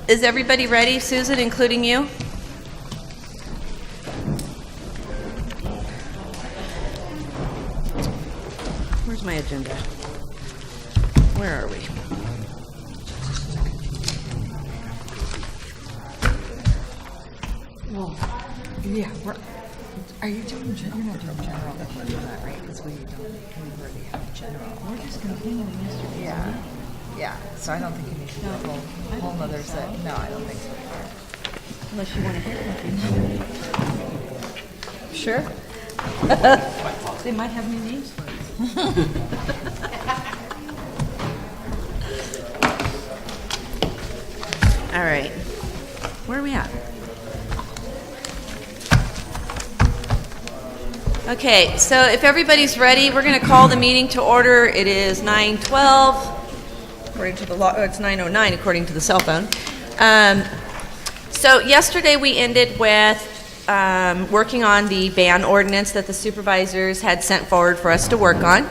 Is everybody ready, Susan, including you? Where's my agenda? Where are we? Well, yeah. Are you doing general? You're not doing general. We're doing that, right? Because we already have general. We're just continuing yesterday. Yeah. Yeah. So I don't think you need to do a whole nother set. No, I don't think so. Unless you want to hear it. Sure. They might have new names for it. All right. Where are we at? Okay, so if everybody's ready, we're going to call the meeting to order. It is 9:12. According to the law, it's 9:09 according to the cell phone. So yesterday we ended with working on the ban ordinance that the supervisors had sent forward for us to work on.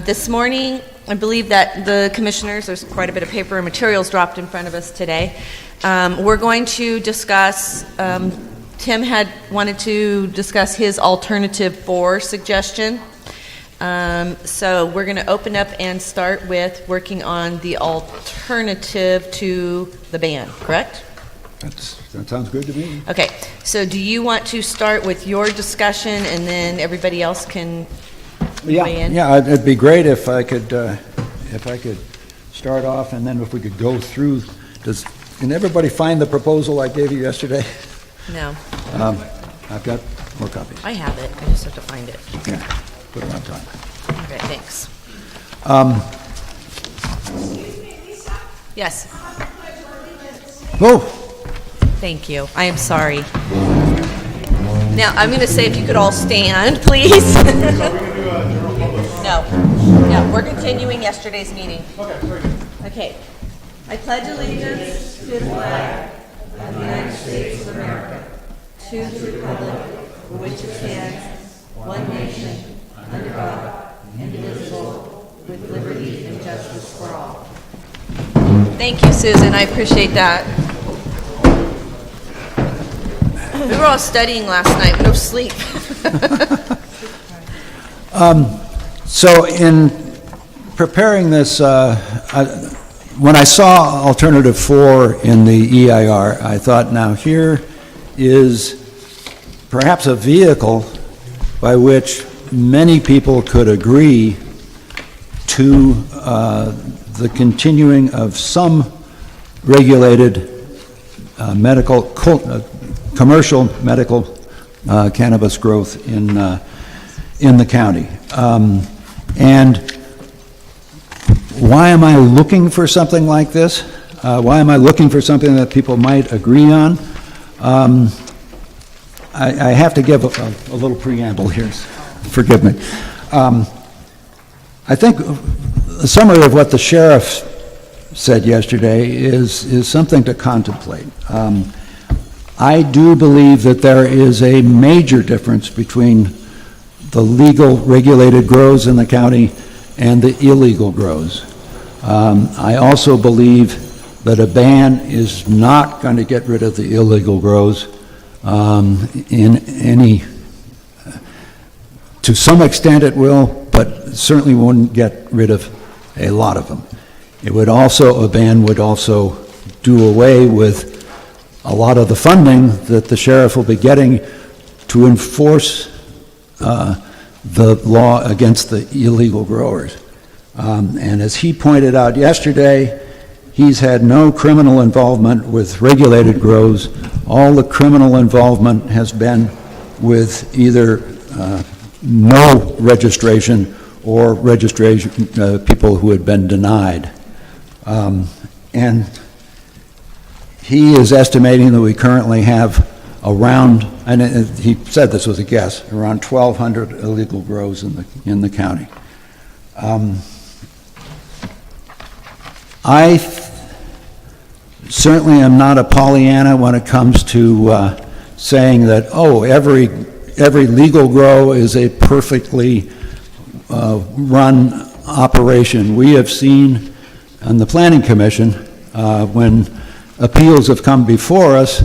This morning, I believe that the commissioners, there's quite a bit of paper and materials dropped in front of us today. We're going to discuss, Tim had wanted to discuss his alternative 4 suggestion. So we're going to open up and start with working on the alternative to the ban, correct? That sounds good to me. Okay, so do you want to start with your discussion and then everybody else can weigh in? Yeah, it'd be great if I could start off, and then if we could go through. Can everybody find the proposal I gave you yesterday? No. I've got more copies. I have it, I just have to find it. Yeah, put it on time. Okay, thanks. Yes. Oh, Thank you. I am sorry. Now, I'm going to say if you could all stand, please. No, we're continuing yesterday's meeting. Okay, very good. Okay. I pledge allegiance to the flag of the United States of America, to the republic for which it stands, one nation, under God, indivisible, with liberty and justice for all. Thank you, Susan. I appreciate that. We were all studying last night, no sleep. so in preparing this, when I saw alternative 4 in the EIR, I thought, now here is perhaps a vehicle by which many people could agree to the continuing of some regulated commercial medical cannabis growth in the county. And why am I looking for something like this? Why am I looking for something that people might agree on? I have to give a little preamble here. Forgive me. I think a summary of what the sheriff said yesterday is something to contemplate. I do believe that there is a major difference between the legal regulated grows in the county and the illegal grows. I also believe that a ban is not going to get rid of the illegal grows to some extent it will, but certainly won't get rid of a lot of them. A ban would also do away with a lot of the funding that the sheriff will be getting to enforce the law against the illegal growers. And as he pointed out yesterday, he's had no criminal involvement with regulated grows. All the criminal involvement has been with either no registration or registration people who had been denied. And he is estimating that we currently have around, and he said this was a guess, around 1,200 illegal grows in the county. I certainly am not a Pollyanna when it comes to saying that, every legal grow is a perfectly run operation. We have seen on the Planning Commission when appeals have come before us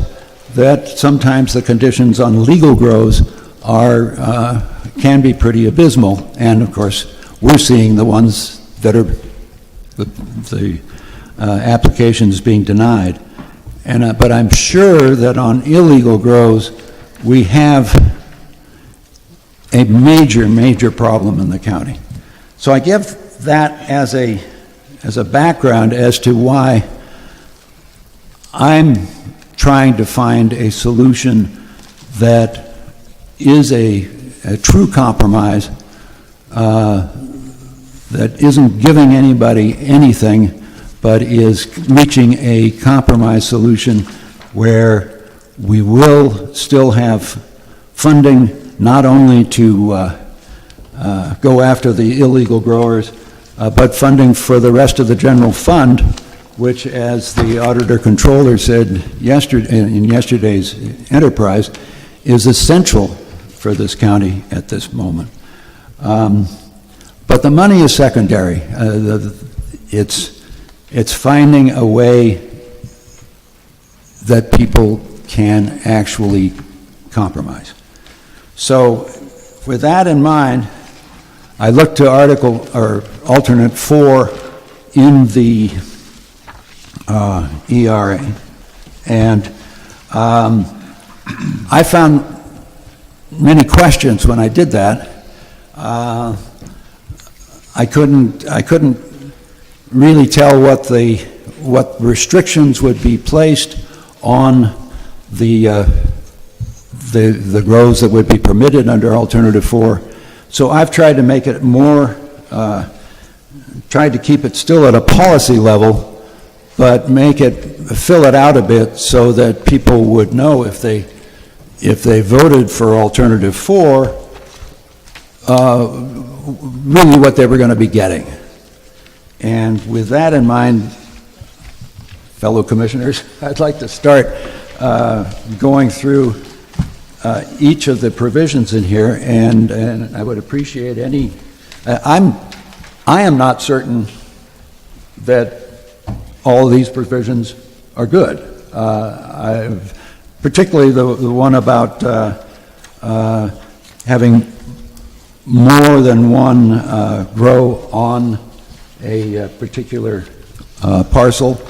that sometimes the conditions on legal grows can be pretty abysmal. And of course, we're seeing the ones that are the applications being denied. But I'm sure that on illegal grows, we have a major problem in the county. So I give that as a background as to why I'm trying to find a solution that is a true compromise, that isn't giving anybody anything, but is reaching a compromise solution where we will still have funding not only to go after the illegal growers, but funding for the rest of the general fund, which, as the auditor controller said in yesterday's enterprise, is essential for this county at this moment. But the money is secondary. It's finding a way that people can actually compromise. So with that in mind, I looked to alternate 4 in the ERA, and I found many questions when I did that. I couldn't really tell what restrictions would be placed on the grows that would be permitted under Alternative 4. So I've tried to make it more, tried to keep it still at a policy level, but fill it out a bit so that people would know if they voted for Alternative 4, really what they were going to be getting. And with that in mind, fellow commissioners, I'd like to start going through each of the provisions in here, and I would appreciate any. I am not certain that all of these provisions are good. Particularly the one about having more than one grow on a particular parcel,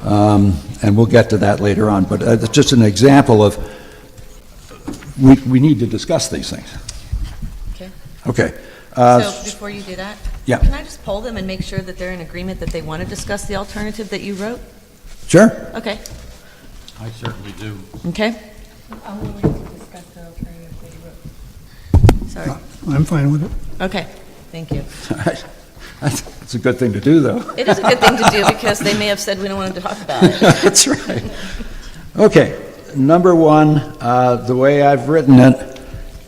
and we'll get to that later on. But it's just an example of we need to discuss these things. Okay. Okay. So before you do that, yeah. Can I just poll them and make sure that they're in agreement that they want to discuss the alternative that you wrote? Sure. Okay. I certainly do. Okay. I'm willing to discuss the alternative that you wrote. Sorry. I'm fine with it. Okay. Thank you. All right. That's a good thing to do, though. It is a good thing to do because they may have said we don't want to talk about it. That's right. Okay, number 1, the way I've written it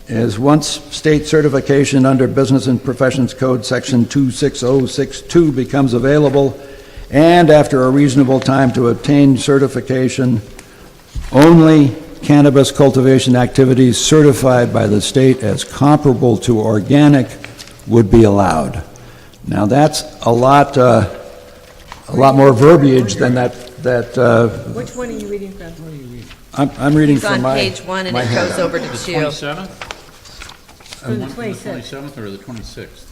is once state certification under Business and Professions Code Section 26062 becomes available, and after a reasonable time to obtain certification, only cannabis cultivation activities certified by the state as comparable to organic would be allowed. Now that's a lot more verbiage than that. Which one are you reading from? I'm reading It's from on my page 1 and my it handout. goes over to The 2. 27th? From the The 26th. 27th or the 26th?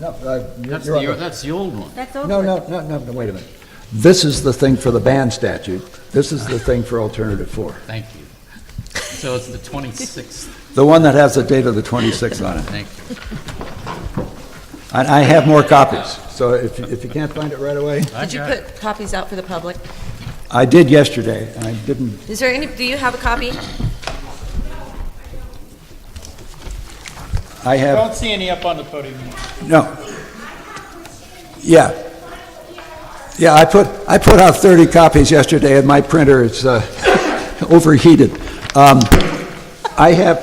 No, That's the old one. That's over. no, wait a minute. This is the thing for the ban statute. This is the thing for Alternative 4. Thank you. So it's the 26th. The one that has the date of the 26th on it. Thank you. I have more copies, so if you can't find it right away. Did you put copies out for the public? I did yesterday, and I didn't. Is there any, do you have a copy? I have. Don't see any up on the podium. No. Yeah. Yeah, I put out 30 copies yesterday, and my printer is overheated. I have,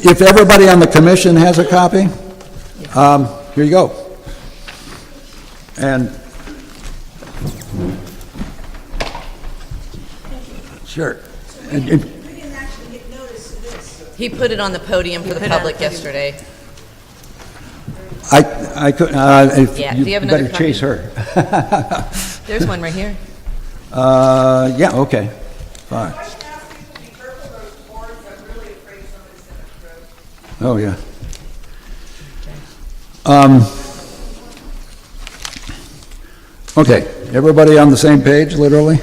if everybody on the commission has a copy, here you go. And sure. He put it on the podium for the public yesterday. I could, Yeah, do you have another better chase copy? her. There's one right here. Yeah, okay, fine. Oh, yeah. Okay, everybody on the same page, literally?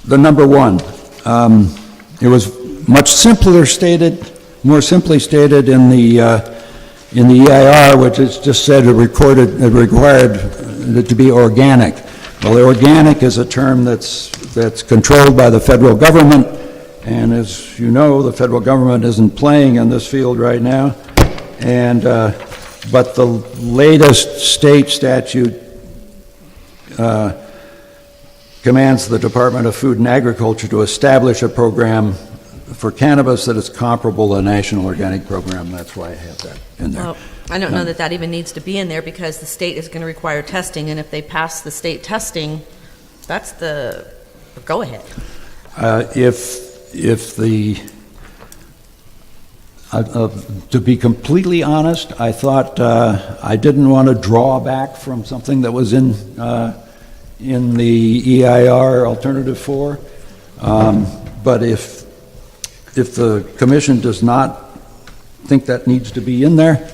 The number one, it was much simpler stated, more simply stated in the EIR, which is just said it required it to be organic. Well, the organic is a term that's controlled by the federal government, and as you know, the federal government isn't playing in this field right now. And but the latest state statute commands the Department of Food and Agriculture to establish a program for cannabis that is comparable to the National Organic Program. That's why I have that in there. Well, I don't know that that even needs to be in there because the state is going to require testing, and if they pass the state testing, that's the go-ahead. To be completely honest, I thought I didn't want to draw back from something that was in the EIR Alternative 4, but if the commission does not think that needs to be in there,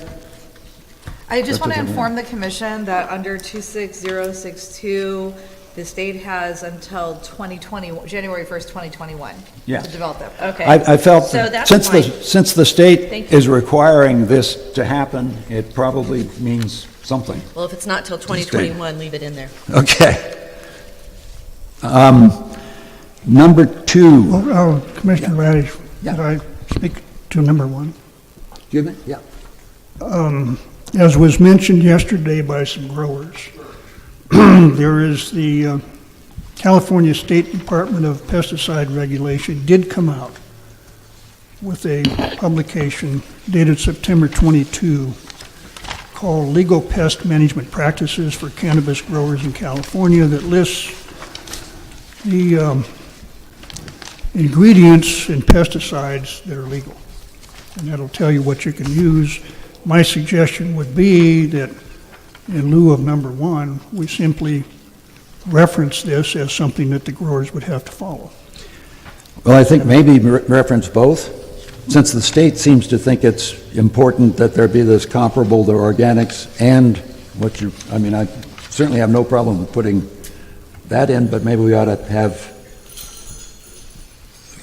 I just want to doesn't inform the commission that under 26062, the state has until January 1st, 2021 Yeah. to develop that. Okay. I felt So that's since fine. since the state Thank you. is requiring this to happen, it probably means something. Well, if it's not till 2021, leave it in there. Okay. Number 2. Well, Commissioner Radish, Yeah. could I speak to number one? Excuse me? Yeah. As was mentioned yesterday by some growers, there is the California State Department of Pesticide Regulation did come out with a publication dated September 22 called Legal Pest Management Practices for Cannabis Growers in California that lists the ingredients in pesticides that are legal. And that'll tell you what you can use. My suggestion would be that in lieu of number one, we simply reference this as something that the growers would have to follow. Well, I think maybe reference both, since the state seems to think it's important that there be this comparable to organics and I certainly have no problem with putting that in, but maybe we ought to have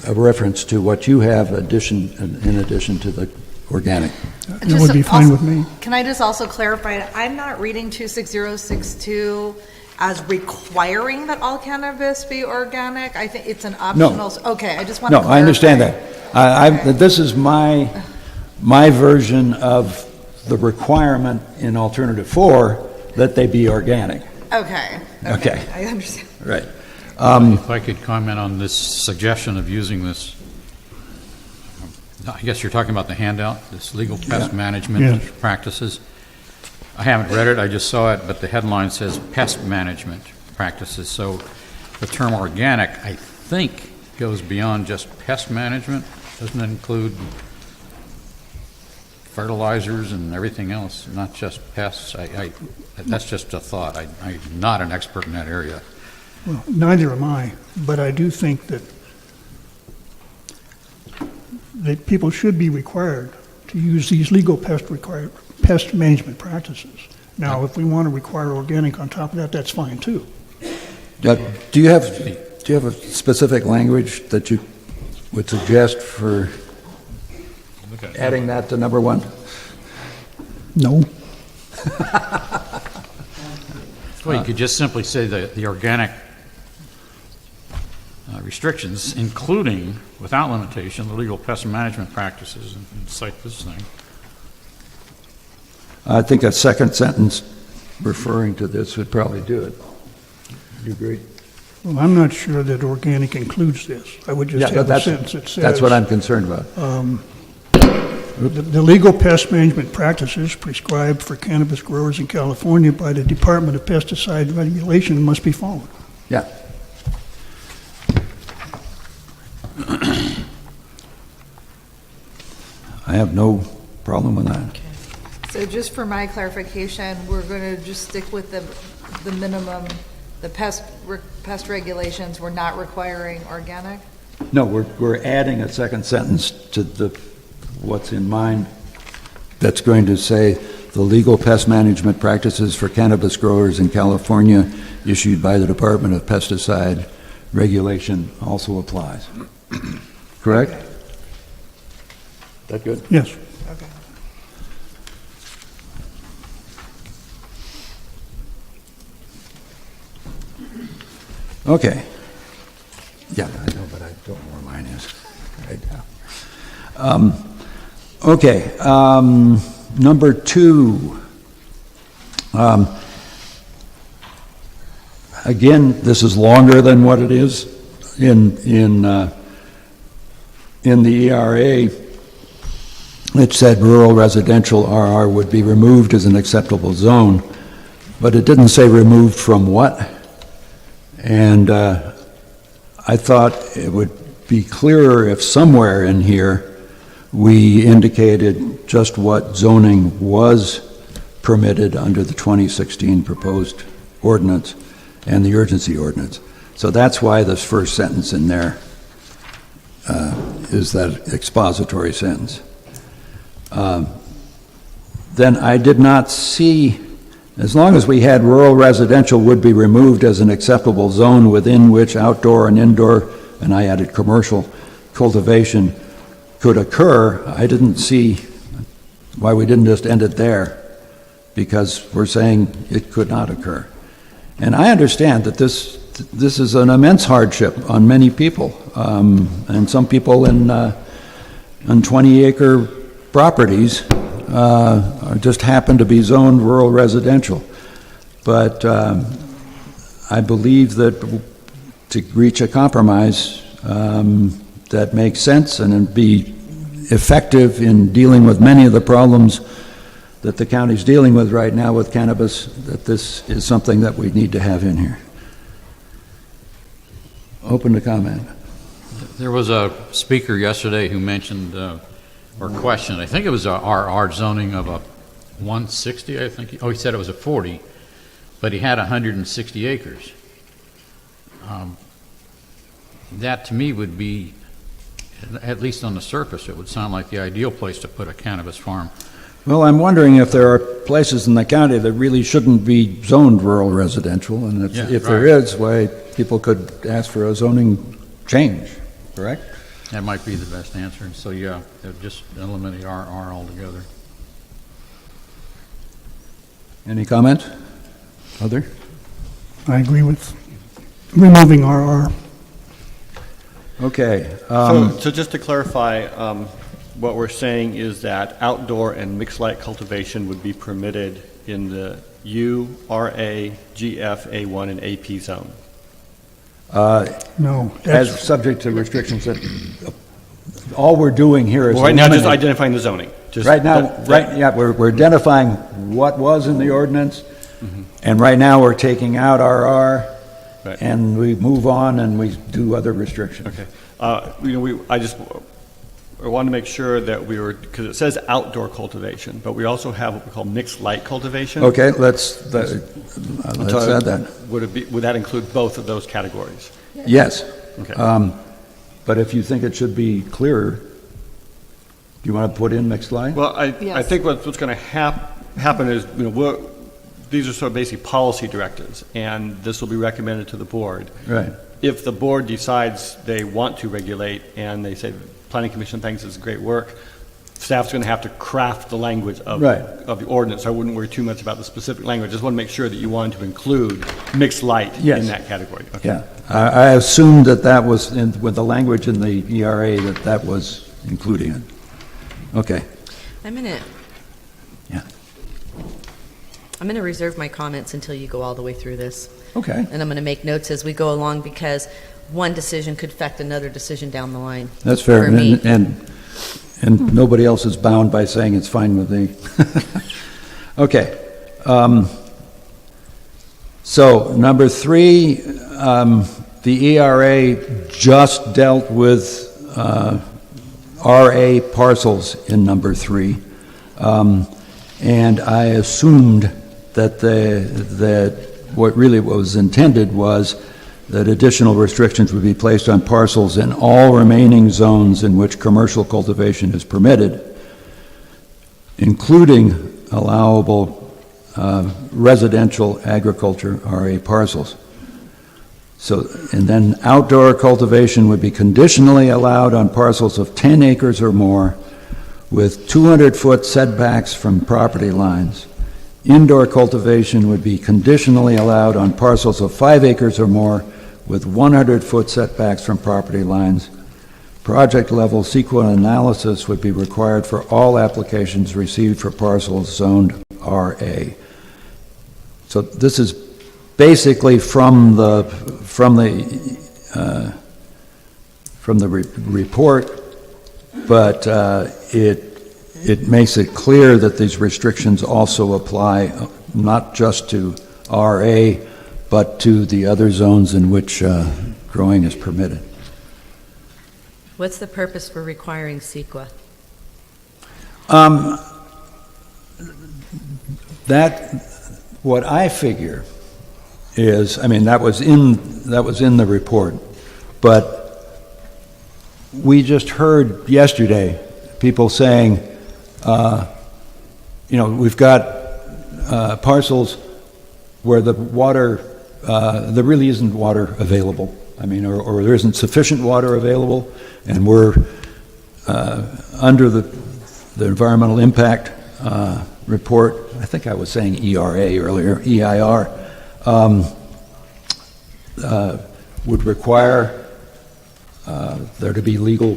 a reference to what you have in addition to the organic. That would be fine with me. Can I just also clarify, I'm not reading 26062 as requiring that all cannabis be organic. I think it's an optional. Okay, I just want to No, clarify. I understand that. This is my version of the requirement in Alternative 4 that they be organic. Okay. Okay. I understand. Right. If I could comment on this suggestion of using this, I guess you're talking about the handout, this legal pest management Yes. practices. I haven't read it, I just saw it, but the headline says pest management practices. So the term organic, I think, goes beyond just pest management. Doesn't it include fertilizers and everything else, not just pests? That's just a thought. I'm not an expert in that area. Well, neither am I, but I do think that people should be required to use these legal pest management practices. Now, if we want to require organic on top of that, that's fine too. Do you have a specific language that you would suggest for adding that to number one? No. Well, you could just simply say the organic restrictions, including, without limitation, the legal pest management practices, and cite this thing. I think a second sentence referring to this would probably do it. You agree? Well, I'm not sure that organic includes this. I would just have a sentence that says... That's what I'm concerned about. The legal pest management practices prescribed for cannabis growers in California by the Department of Pesticide Regulation must be followed. Yeah. I have no problem with that. So just for my clarification, we're going to just stick with the minimum, the pest pest regulations, we're not requiring organic? No, we're adding a second sentence to what's in mind that's going to say, the legal pest management practices for cannabis growers in California issued by the Department of Pesticide Regulation also applies. Correct? That good? Yes. Okay. Okay. Yeah, I know, but I don't know where mine is right now. Okay, number 2. Again, this is longer than what it is in the ERA. It said rural residential RR would be removed as an acceptable zone, but it didn't say removed from what. And I thought it would be clearer if somewhere in here we indicated just what zoning was permitted under the 2016 proposed ordinance and the urgency ordinance. So that's why this first sentence in there is that expository sentence. Then I did not see, as long as we had rural residential would be removed as an acceptable zone within which outdoor and indoor, and I added commercial cultivation could occur, I didn't see why we didn't just end it there, because we're saying it could not occur. And I understand that this is an immense hardship on many people, and some people in 20-acre properties just happen to be zoned rural residential. But I believe that to reach a compromise that makes sense and be effective in dealing with many of the problems that the county's dealing with right now with cannabis, that this is something that we need to have in here. Open to comment. There was a speaker yesterday who mentioned or questioned, I think it was our zoning of a 160, I think. He said it was a 40, but he had 160 acres. That to me would be, at least on the surface, it would sound like the ideal place to put a cannabis farm. Well, I'm wondering if there are places in the county that really shouldn't be zoned rural residential, and if there is, why people could ask for a zoning change, correct? That might be the best answer. So yeah, just eliminate RR altogether. Any comment? Other? I agree with removing RR. Okay. So just to clarify, what we're saying is that outdoor and mixed light cultivation would be permitted in the U, RA, GF, A1, and AP zone. No. As subject to restrictions that all we're doing here is Well, right now, just eliminate- identifying the zoning. Just Right now, that- we're identifying what was in the ordinance, and right now we're taking out RR, Right. and we move on and we do other restrictions. Okay. I wanted to make sure that we were, because it says outdoor cultivation, but we also have what we call mixed light cultivation. Okay, let's add that. Would that include both of those categories? Yes. Okay. But if you think it should be clearer, do you want to put in mixed light? Well, I Yes. think what's going to happen is, these are sort of basically policy directives, and this will be recommended to the board. Right. If the board decides they want to regulate and they say the planning commission thinks it's great work, staff's going to have to craft the language of Right. of the ordinance. I wouldn't worry too much about the specific language. Just want to make sure that you wanted to include mixed light Yes. in that category. Okay. Yeah. I assumed that was, with the language in the ERA, that was including it. Okay. I'm going to reserve my comments until you go all the way through this. Okay. And I'm going to make notes as we go along, because one decision could affect another decision down the line. That's fair. For me. And nobody else is bound by saying it's fine with me. Okay. So, number 3, the ERA just dealt with RA parcels in number 3. And I assumed that what was intended was that additional restrictions would be placed on parcels in all remaining zones in which commercial cultivation is permitted, including allowable residential agriculture RA parcels. So, and then outdoor cultivation would be conditionally allowed on parcels of 10 acres or more with 200-foot setbacks from property lines. Indoor cultivation would be conditionally allowed on parcels of 5 acres or more with 100-foot setbacks from property lines. Project-level CEQA analysis would be required for all applications received for parcels zoned RA. So this is basically from the report, but it makes it clear that these restrictions also apply not just to RA, but to the other zones in which growing is permitted. What's the purpose for requiring CEQA? What I figure is, I mean, that was in the report, but we just heard yesterday people saying, we've got parcels where the water, there really isn't water available. I mean, or there isn't sufficient water available, and we're under the environmental impact report. I think I was saying ERA earlier, EIR, would require there to be legal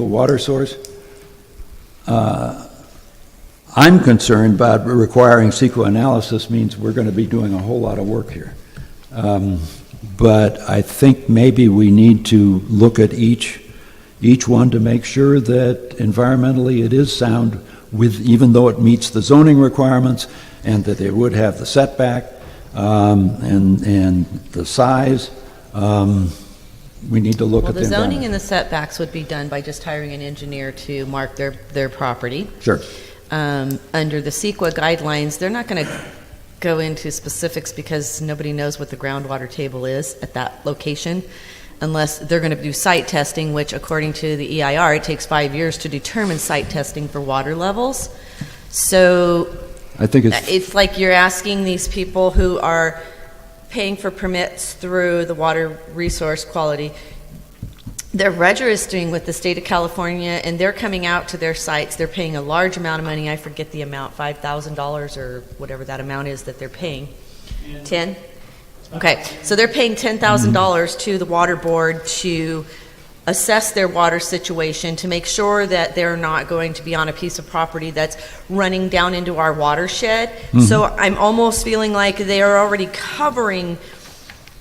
water source. I'm concerned about requiring CEQA analysis means we're going to be doing a whole lot of work here. But I think maybe we need to look at each one to make sure that environmentally it is sound, with even though it meets the zoning requirements, and that it would have the setback and the size. We need to look Well, at the zoning environment. and the setbacks would be done by just hiring an engineer to mark their property. Sure. Under the CEQA guidelines, they're not going to go into specifics because nobody knows what the groundwater table is at that location unless they're going to do site testing, which according to the EIR, it takes 5 years to determine site testing for water levels. So I think it's like you're asking these people who are paying for permits through the water resource quality. They're registering with the state of California, and they're coming out to their sites. They're paying a large amount of money. I forget the amount, $5,000 or whatever that amount is that they're paying. 10? Okay, so they're paying $10,000 to the water board to assess their water situation, to make sure that they're not going to be on a piece of property that's running down into our watershed. So I'm almost feeling like they are already covering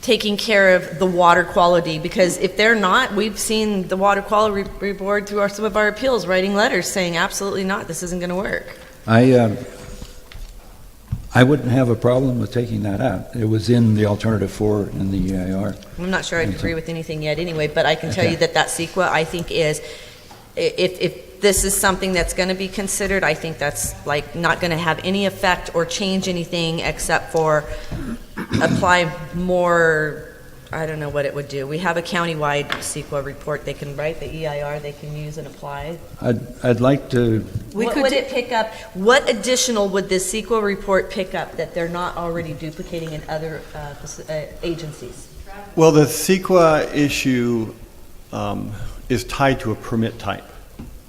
taking care of the water quality, because if they're not, we've seen the water quality board through some of our appeals writing letters saying absolutely not, this isn't going to work. I wouldn't have a problem with taking that out. It was in the alternative 4 in the EIR. I'm not sure I'd agree with anything yet anyway, but I can tell you that CEQA, I think, is, if this is something that's going to be considered, I think that's like not going to have any effect or change anything except for apply more, I don't know what it would do. We have a countywide CEQA report they can write, the EIR they can use and apply. I'd like to. What would it pick up? What additional would this CEQA report pick up that they're not already duplicating in other agencies? Well, the CEQA issue is tied to a permit type.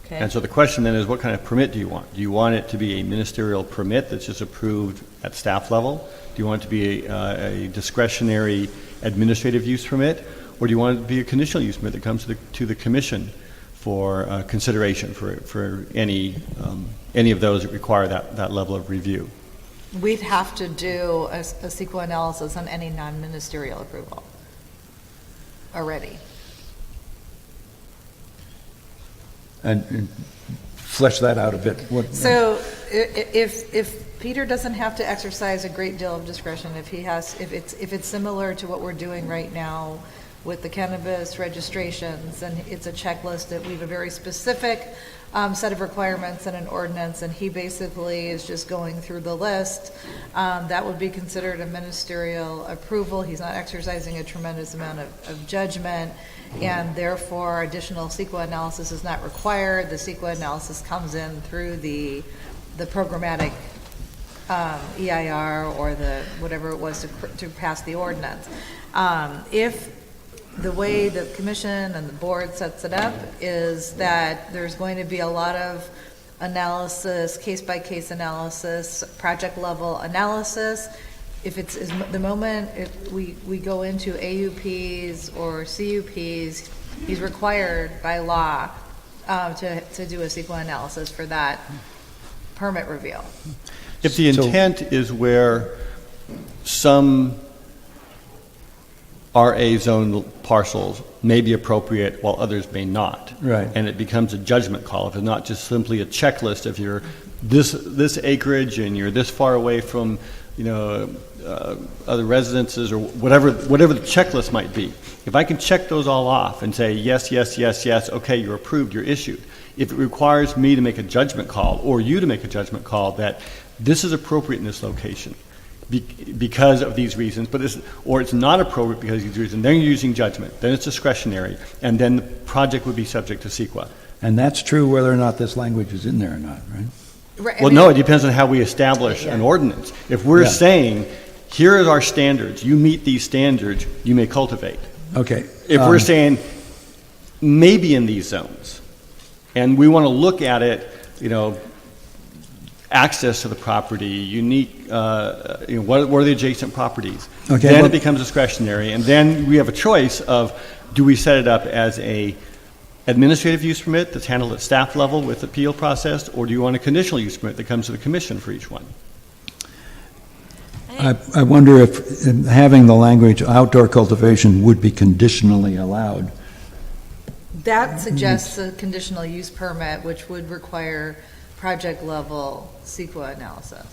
Okay. And so the question then is, what kind of permit do you want? Do you want it to be a ministerial permit that's just approved at staff level? Do you want it to be a discretionary administrative use permit? Or do you want it to be a conditional use permit that comes to the commission for consideration for any of those that require that level of review? We'd have to do a CEQA analysis on any non-ministerial approval already. And flesh that out a bit. So if Peter doesn't have to exercise a great deal of discretion, if it's similar to what we're doing right now with the cannabis registrations, and it's a checklist that we have a very specific set of requirements in an ordinance, and he basically is just going through the list. That would be considered a ministerial approval. He's not exercising a tremendous amount of judgment, and therefore additional CEQA analysis is not required. The CEQA analysis comes in through the programmatic EIR or the whatever it was to pass the ordinance. If the way the commission and the board sets it up is that there's going to be a lot of analysis, case-by-case analysis, project-level analysis. If it's the moment we go into AUPs or CUPs, he's required by law to do a CEQA analysis for that permit review. If the intent is where some RA zone parcels may be appropriate while others may not. Right. And it becomes a judgment call. If it's not just simply a checklist, if you're this acreage and you're this far away from, other residences or whatever the checklist might be. If I can check those all off and say, yes, yes, yes, yes, okay, you're approved, you're issued. If it requires me to make a judgment call or you to make a judgment call that this is appropriate in this location, because of these reasons, or it's not appropriate because of these reasons, then you're using judgment. Then it's discretionary, and then the project would be subject to CEQA. And that's true whether or not this language is in there or not, right? Right, Well, no, it depends on how we establish an ordinance. If we're Yeah. saying, here are our standards, you meet these standards, you may cultivate. Okay. If we're saying, maybe in these zones, and we want to look at it, access to the property, unique, what are the adjacent properties? Okay, Then well- it becomes discretionary, and then we have a choice of, do we set it up as a administrative use permit that's handled at staff level with appeal process, or do you want a conditional use permit that comes to the commission for each one? I wonder if having the language outdoor cultivation would be conditionally allowed. That suggests a conditional use permit, which would require project-level CEQA analysis.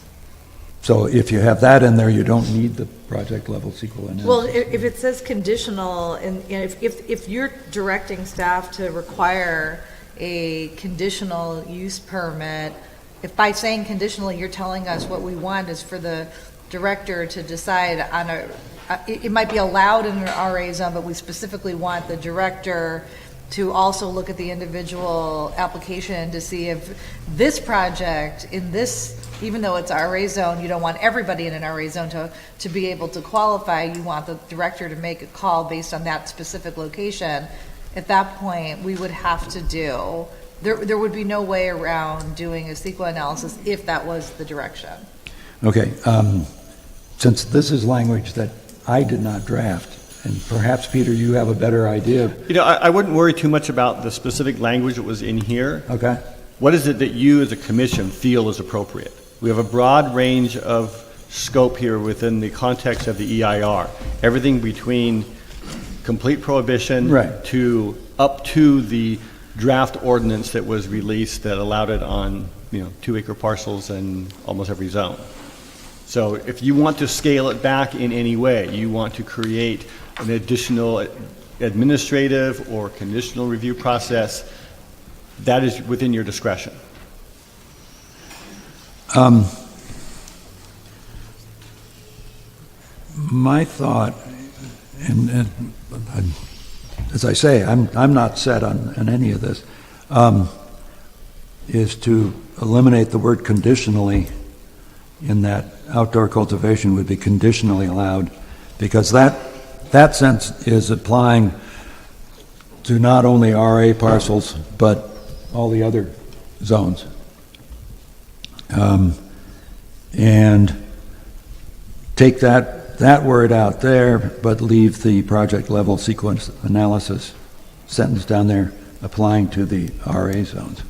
So if you have that in there, you don't need the project-level CEQA analysis. Well, if it says conditional, and if you're directing staff to require a conditional use permit, if by saying conditionally, you're telling us what we want is for the director to decide on it might be allowed in an RA zone, but we specifically want the director to also look at the individual application to see if this project in this, even though it's RA zone, you don't want everybody in an RA zone to be able to qualify. You want the director to make a call based on that specific location. At that point, we would have to there would be no way around doing a CEQA analysis if that was the direction. Okay, since this is language that I did not draft, and perhaps, Peter, you have a better idea. I wouldn't worry too much about the specific language that was in here. Okay? What is it that you as a commission feel is appropriate? We have a broad range of scope here within the context of the EIR. Everything between complete prohibition Right. to up to the draft ordinance that was released that allowed it on 2-acre parcels in almost every zone. So if you want to scale it back in any way, you want to create an additional administrative or conditional review process, that is within your discretion. My thought, and as I say, I'm not set on any of this, is to eliminate the word conditionally in that outdoor cultivation would be conditionally allowed, because that sense is applying to not only RA parcels, but all the other zones. And take that word out there, but leave the project level sequence analysis sentence down there applying to the RA zones.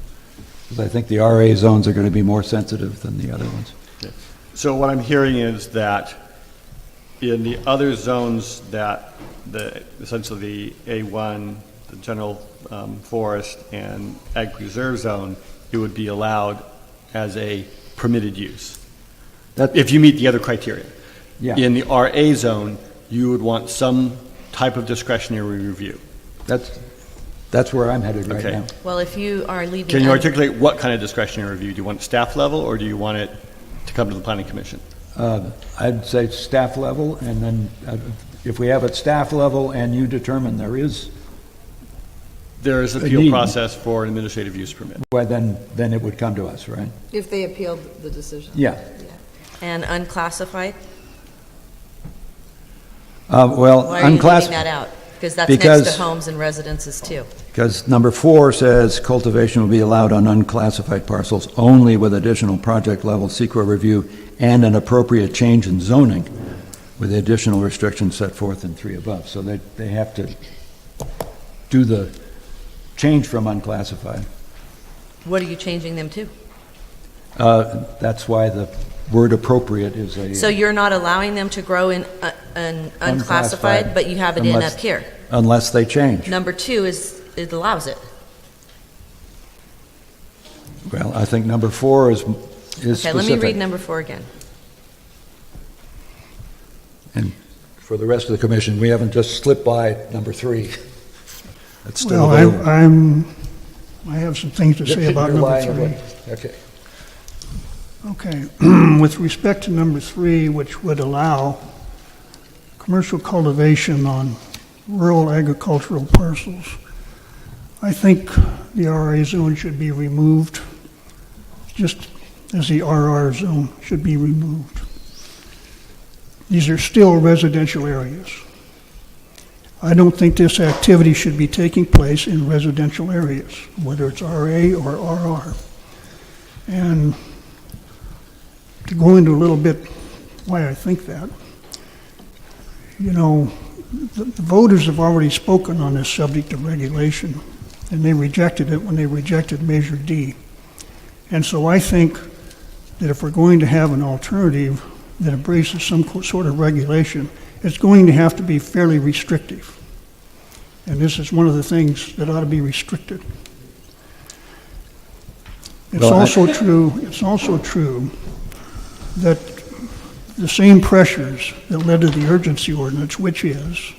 Because I think the RA zones are going to be more sensitive than the other ones. So what I'm hearing is that in the other zones that essentially the A1, the general forest and ag reserve zone, it would be allowed as a permitted use. That- If you meet the other criteria. Yeah. In the RA zone, you would want some type of discretionary review? That's where I'm headed right Okay. now. Well, if you are leaving. Can you articulate what kind of discretionary review? Do you want staff level, or do you want it to come to the planning commission? I'd say staff level, and then if we have it staff level and you determine there is, There is an appeal process for an administrative use permit. well, then it would come to us, right? If they appealed the decision. Yeah. And unclassified? Well, Why are you leaving unclassified. that out? Because that's next Because- to homes and residences too. Because number 4 says cultivation will be allowed on unclassified parcels only with additional project-level CEQA review and an appropriate change in zoning with the additional restrictions set forth in 3 above. So they have to do the change from unclassified. What are you changing them to? That's why the word appropriate is a... So you're not allowing them to grow in unclassified, but you have it in unless- up here. Unless they change. Number 2 is, it allows it. Well, I think number 4 is Okay, specific. let me read number 4 again. And for the rest of the commission, we haven't just slipped by number 3. That's still Well, available. I have some things to say about You're number lying 3. away. Okay. Okay, with respect to number 3, which would allow commercial cultivation on rural agricultural parcels, I think the RA zone should be removed, just as the RR zone should be removed. These are still residential areas. I don't think this activity should be taking place in residential areas, whether it's RA or RR. And to go into a little bit why I think that, you know, the voters have already spoken on this subject of regulation, and they rejected it when they rejected Measure D. And so I think that if we're going to have an alternative that embraces some sort of regulation, it's going to have to be fairly restrictive. And this is one of the things that ought to be restricted. It's Well, also true that the same pressures that led to the urgency ordinance, which is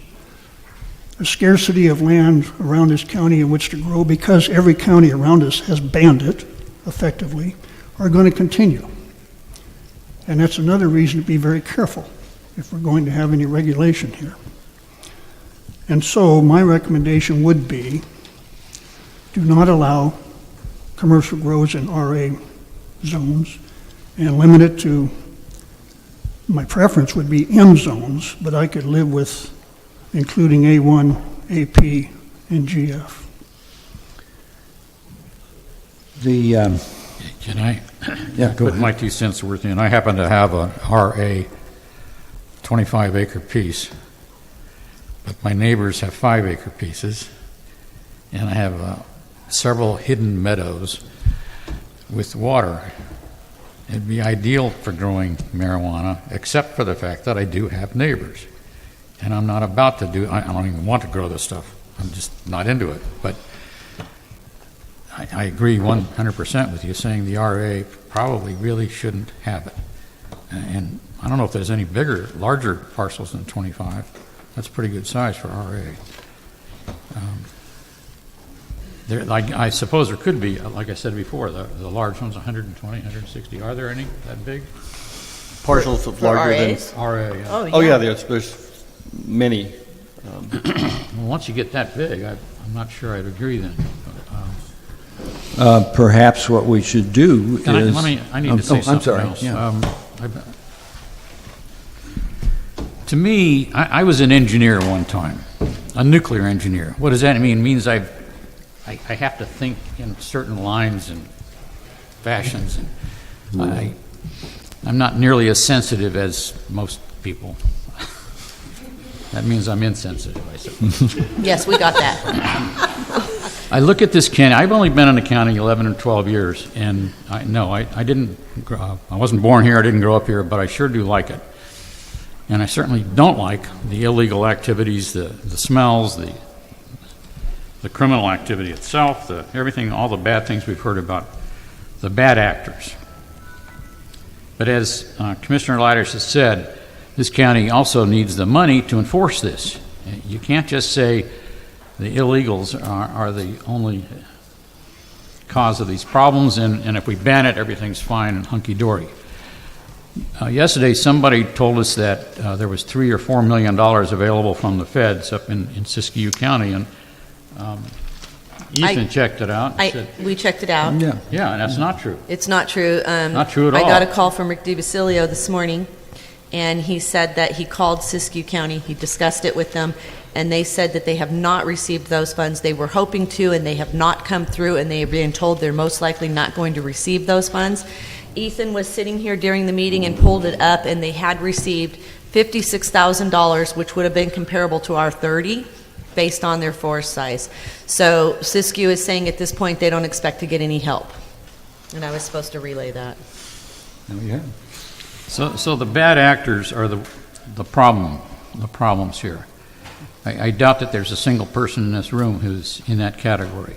a scarcity of land around this county in which to grow because every county around us has banned it effectively, are going to continue. And that's another reason to be very careful if we're going to have any regulation here. And so my recommendation would be do not allow commercial grows in RA zones and limit it to, my preference would be M zones, but I could live with including A1, AP, and GF. Can I Yeah, go put ahead. my 2 cents worth in? I happen to have an RA 25-acre piece, but my neighbors have 5-acre pieces, and I have several hidden meadows with water. It'd be ideal for growing marijuana, except for the fact that I do have neighbors. And I'm not about to I don't even want to grow this stuff. I'm just not into it. But I agree 100% with you saying the RA probably really shouldn't have it. And I don't know if there's any larger parcels than 25. That's pretty good size for RA. I suppose there could be, like I said before, the large ones, 120, 160. Are there any that big? Parcels of For larger than... RAs? RA, yeah. Oh, yeah, there's many. Well, once you get that big, I'm not sure I'd agree then. Perhaps what we should do is... I need to say I'm something sorry. else. Yeah. To me, I was an engineer one time, a nuclear engineer. What does that mean? It means I have to think in certain lines and fashions. And I'm not nearly as sensitive as most people. That means I'm insensitive, I suppose. Yes, we got that. I look at this county. I've only been in the county 11 or 12 years, and I didn't. I wasn't born here. I didn't grow up here, but I sure do like it. And I certainly don't like the illegal activities, the smells, the criminal activity itself, everything, all the bad things we've heard about, the bad actors. But as Commissioner Leiders has said, this county also needs the money to enforce this. You can't just say the illegals are the only cause of these problems, and if we ban it, everything's fine and hunky-dory. Yesterday, somebody told us that there was $3 or $4 million available from the feds up in Siskiyou County, and Ethan checked it out. And said, We checked it out. Yeah. yeah, and that's not true. It's not true. Not true at I all. got a call from Rick DiBasilio this morning, and he said that he called Siskiyou County, he discussed it with them, and they said that they have not received those funds. They were hoping to, and they have not come through, and they are being told they're most likely not going to receive those funds. Ethan was sitting here during the meeting and pulled it up, and they had received $56,000, which would have been comparable to our 30, based on their forest size. So Siskiyou is saying at this point they don't expect to get any help. And I was supposed to relay that. There we have. So the bad actors are the problems here. I doubt that there's a single person in this room who's in that category.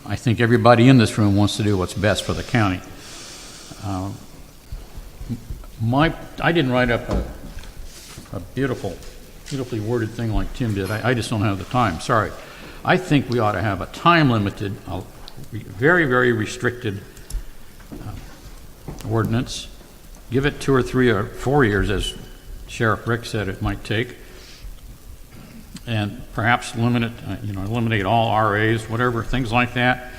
I think everybody in this room wants to do what's best for the county. I didn't write up a beautifully worded thing like Tim did. I just don't have the time, sorry. I think we ought to have a time-limited, very, very restricted ordinance. Give it 2 or 3 or 4 years, as Sheriff Rick said it might take, and perhaps eliminate all RAs, whatever, things like that.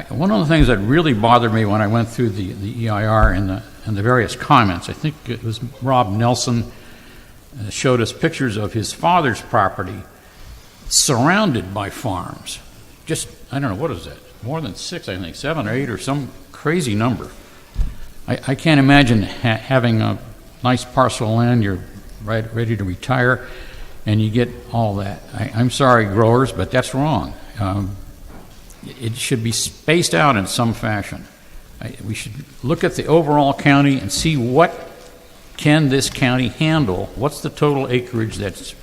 One of the things that really bothered me when I went through the EIR and the various comments, I think it was Rob Nelson showed us pictures of his father's property surrounded by farms. Just, I don't know, what is that? More than 6, I think, 7 or 8 or some crazy number. I can't imagine having a nice parcel of land, you're ready to retire, and you get all that. I'm sorry, growers, but that's wrong. It should be spaced out in some fashion. We should look at the overall county and see what can this county handle. What's the total acreage that's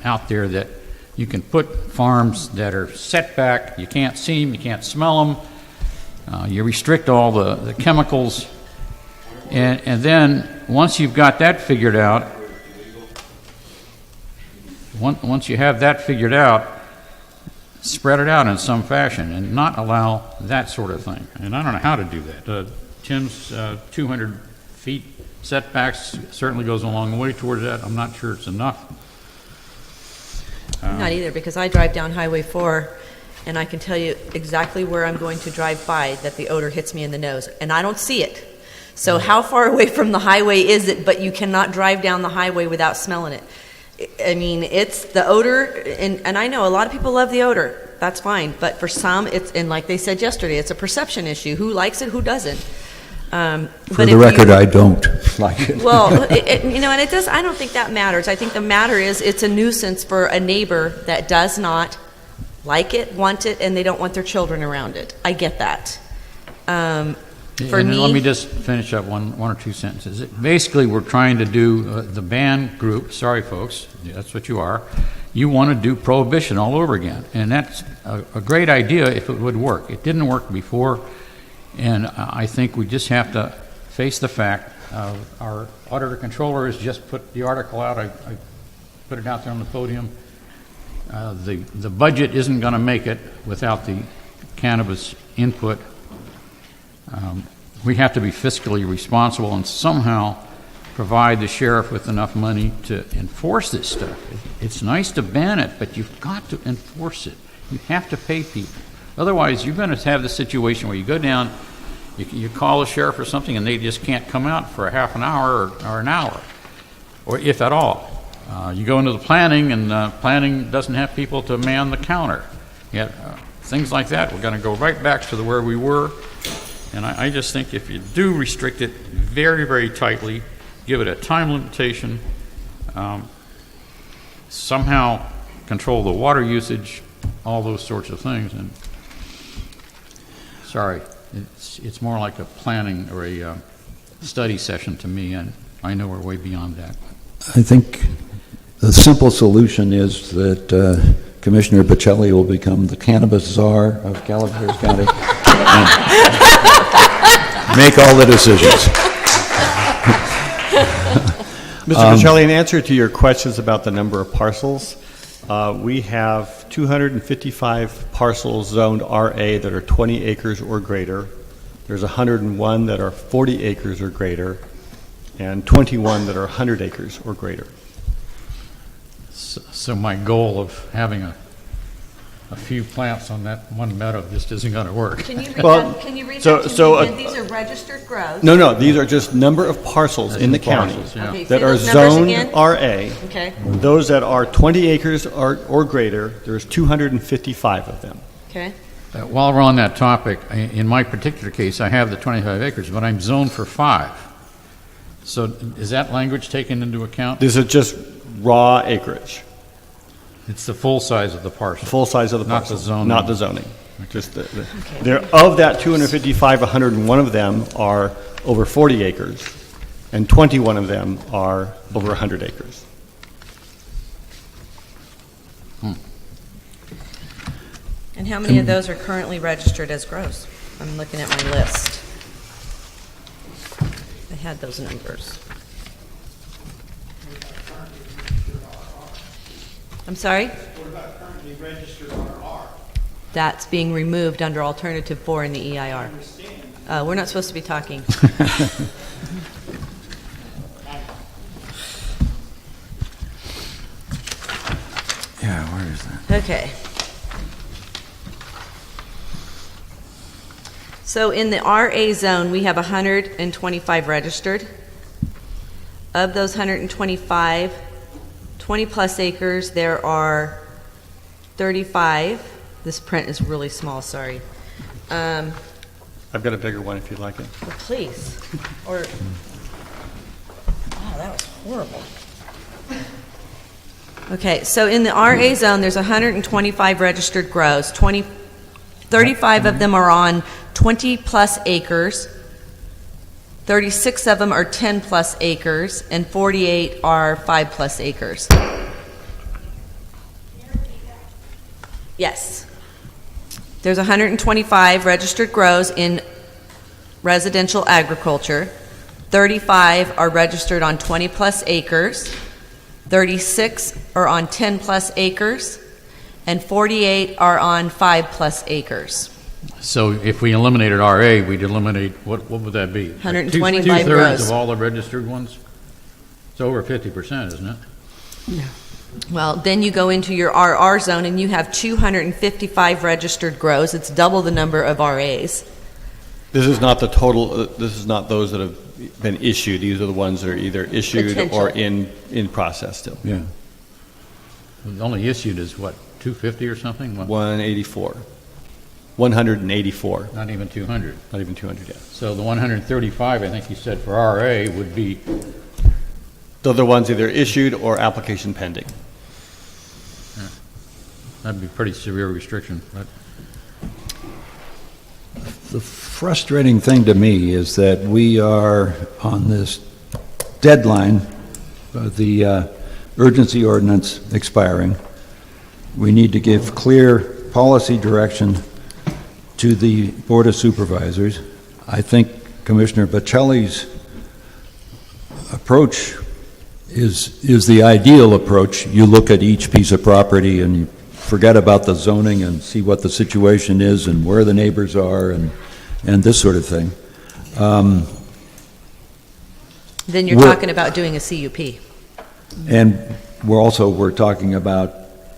out there that you can put farms that are set back, you can't see them, you can't smell them, you restrict all the chemicals, and then once you've got that figured out, once you have that figured out, spread it out in some fashion and not allow that sort of thing. And I don't know how to do that. Tim's 200 feet setbacks certainly goes a long way towards that. I'm not sure it's enough. Not either, because I drive down Highway 4, and I can tell you exactly where I'm going to drive by that the odor hits me in the nose, and I don't see it. So how far away from the highway is it, but you cannot drive down the highway without smelling it? I mean, it's the odor, and I know a lot of people love the odor. That's fine. But for some, and like they said yesterday, it's a perception issue. Who likes it, who doesn't? For the record, I don't like it. Well, and it does, I don't think that matters. I think the matter is it's a nuisance for a neighbor that does not like it, want it, and they don't want their children around it. I get that. For me, let me just finish up one or two sentences. Basically, we're trying to do the ban group. Sorry, folks, that's what you are. You want to do prohibition all over again, and that's a great idea if it would work. It didn't work before, and I think we just have to face the fact. Our auditor controller has just put the article out. I put it out there on the podium. The budget isn't going to make it without the cannabis input. We have to be fiscally responsible and somehow provide the sheriff with enough money to enforce this stuff. It's nice to ban it, but you've got to enforce it. You have to pay people. Otherwise, you're going to have the situation where you go down, you call the sheriff or something, and they just can't come out for a half an hour or an hour, or if at all. You go into the planning, and planning doesn't have people to man the counter. Yet, things like that, we're going to go right back to where we were. And I just think if you do restrict it very, very tightly, give it a time limitation, somehow control the water usage, all those sorts of things. And sorry, it's more like a planning or a study session to me, and I know we're way beyond that. I think the simple solution is that Commissioner Bocelli will become the cannabis czar of Calaveras County and make all the decisions. Mr. Pacelli, in answer to your questions about the number of parcels, we have 255 parcels zoned RA that are 20 acres or greater. There's 101 that are 40 acres or greater, and 21 that are 100 acres or greater. So my goal of having a few plants on that one meadow just isn't going to work. Can you read Well, that, can you read so- that to so, me again? These are registered grows. No, these are just number of parcels in the county Parcels, yeah. Okay, that say are those numbers zoned again. RA. Okay, Those that are 20 acres or greater, there's 255 of them. okay. While we're on that topic, in my particular case, I have the 25 acres, but I'm zoned for 5. So is that language taken into account? This is just raw acreage, It's the full size of the parcel. full size of the Not the parcel. zoning. Not the zoning. Just there, of that 255, 101 of them are over 40 acres, and 21 of them are over 100 acres. And how many of those are currently registered as grows? I'm looking at my list. I had those numbers. I'm sorry? What about currently registered RR? That's being removed under alternative 4 in the EIR. We're not supposed to be talking. Yeah, where is that? Okay. So in the RA zone, we have 125 registered. Of those 125, 20-plus acres, there are 35. This print is really small, sorry. I've got a bigger one if you'd like it. Well, please. Or, oh, that was horrible. Okay, so in the RA zone, there's 125 registered grows. 35 of them are on 20-plus acres. 36 of them are 10-plus acres, and 48 are 5-plus acres. Yes. There's 125 registered grows in residential agriculture. 35 are registered on 20-plus acres. 36 are on 10-plus acres. And 48 are on 5-plus acres. So if we eliminated RA, we'd eliminate, what would that be? 125 Two-thirds grows. of all the registered ones? It's over 50%, isn't it? Well, then you go into your RR zone and you have 255 registered grows. It's double the number of RAs. This is not the total, this is not those that have been issued. These are the ones that are either issued or Potential. in process still. Yeah. The only issued is what, 250 or something? 184. 184. Not even 200. Not even 200 yet. So the 135, I think you said for RA would be, They're the ones either issued or application pending. that'd be a pretty severe restriction. But The frustrating thing to me is that we are on this deadline, the urgency ordinance expiring. We need to give clear policy direction to the Board of Supervisors. I think Commissioner Pacelli's approach is the ideal approach. You look at each piece of property and you forget about the zoning and see what the situation is and where the neighbors are and this sort of thing. Then you're We're- talking about doing a CUP. And we're talking about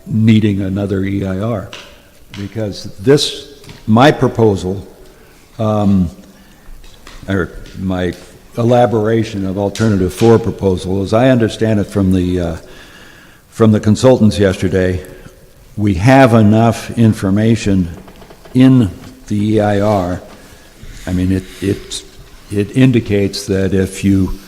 needing another EIR, because my proposal, or my elaboration of alternative 4 proposal, as I understand it from the consultants yesterday, we have enough information in the EIR. I mean, it indicates that if you